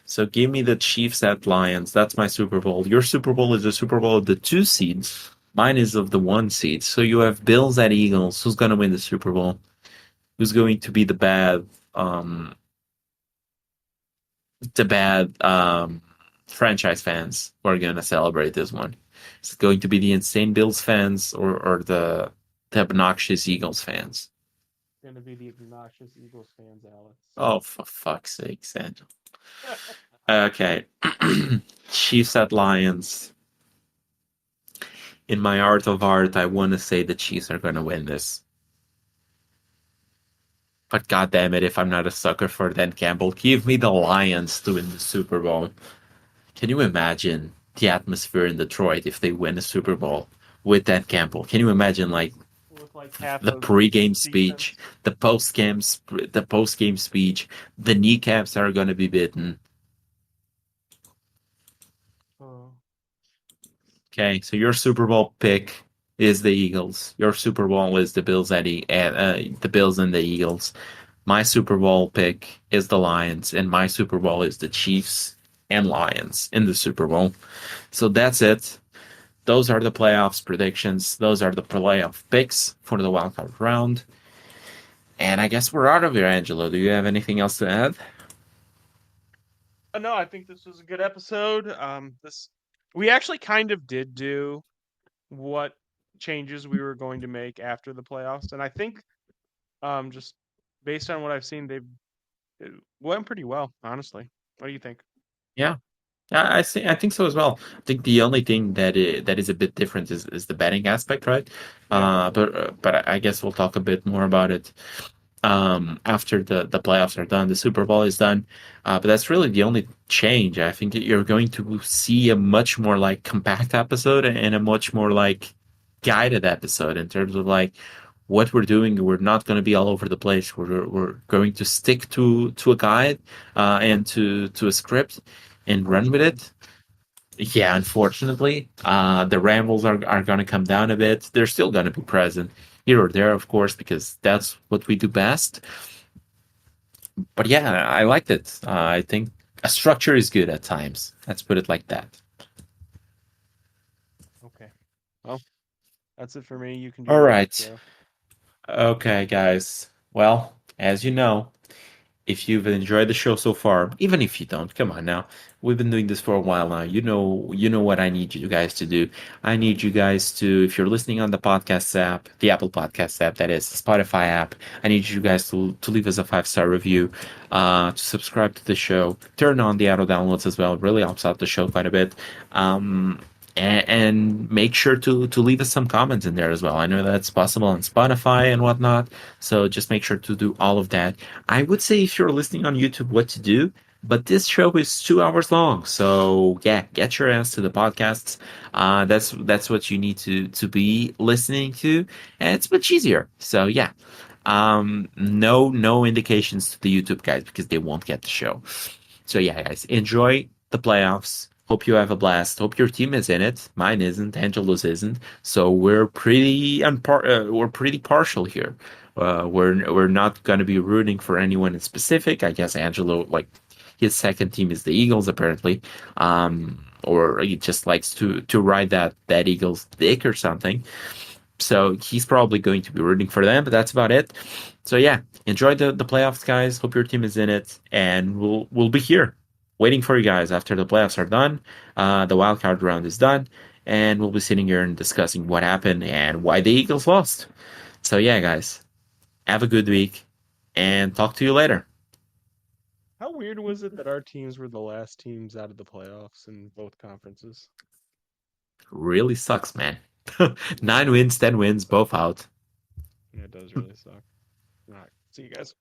So give me the Chiefs at Lions. That's my Super Bowl. Your Super Bowl is the Super Bowl of the two seeds. Mine is of the one seed. So you have Bills at Eagles. Who's gonna win the Super Bowl? Who's going to be um the bad franchise fans who are gonna celebrate this one? Is it going to be the insane Bills fans or the obnoxious Eagles fans? Gonna be the obnoxious Eagles fans, Alex. Oh, for fuck's sake, Angel. Okay. Chiefs at Lions. In my art of art, I want to say the Chiefs are going to win this. But god damn it, if I'm not a sucker for Dan Campbell, give me the Lions to win the Super Bowl. Can you imagine the atmosphere in Detroit if they win a Super Bowl with Dan Campbell? Can you imagine like With like half the of pre-game speech, defense. the post-game speech, the kneecaps are going to be bitten. Oh. Okay, so your Super Bowl pick is the Eagles. Your Super Bowl is the Bills the Bills and the Eagles. My Super Bowl pick is the Lions, and my Super Bowl is the Chiefs and Lions in the Super Bowl. So that's it. Those are the playoffs predictions. Those are the playoff picks for the wildcard round. And I guess we're out of here, Angelo. Do you have anything else to add? No, I think this was a good episode. This we actually kind of did do what changes we were going to make after the playoffs, and I think just based on what I've seen, they've it went pretty well, honestly. What do you think? Yeah, I think so as well. I think the only thing that is a bit different is the betting aspect, right? Yeah. But I guess we'll talk a bit more about it after the playoffs are done, the Super Bowl is done. But that's really the only change. I think that you're going to see a much more like compact episode and a much more like guided episode in terms of like what we're doing. We're not going to be all over the place. We're going to stick to a guide and to a script and run with Unfortunately. it. Yeah, unfortunately, the rambles are going to come down a bit. They're still going to be present here or there, of course, because that's what we do best. But yeah, I liked it. I think a structure is good at times. Let's put it like that. Okay. Well, that's it for me. You can do All your right. outro. Okay, guys. Well, as you know, if you've enjoyed the show so far, even if you don't, come on now. We've been doing this for a while now. You know what I need you guys to do. I need you guys to, if you're listening on the podcast app, the Apple Podcast app, that is, the Spotify app, I need you guys to leave us a 5-star review, to subscribe to the show, turn on the auto downloads as well. It really helps out the show quite a bit. And make sure to leave us some comments in there as well. I know that's possible on Spotify and whatnot, so just make sure to do all of that. I would say if you're listening on YouTube, what to do, but this show is 2 hours long, so yeah, get your ass to the podcasts. That's what you need to be listening to, and it's much easier. So yeah, no indications to the YouTube guys because they won't get the show. So yeah, guys, enjoy the playoffs. Hope you have a blast. Hope your team is in it. Mine isn't. Angelo's isn't. So we're pretty partial here. We're not going to be rooting for anyone in specific. I guess Angelo, like his second team is the Eagles apparently, or he just likes to ride that Eagles dick or something. So he's probably going to be rooting for them, but that's about it. So yeah, enjoy the playoffs, guys. Hope your team is in it, and we'll be here waiting for you guys after the playoffs are done. The wild card round is done, and we'll be sitting here and discussing what happened and why the Eagles lost. So yeah, guys, have a good week, and talk to you later. How weird was it that our teams were the last teams out of the playoffs in both conferences? Really sucks, man. 9 wins, 10 wins, both out. Yeah, it does really suck. All right. See you guys.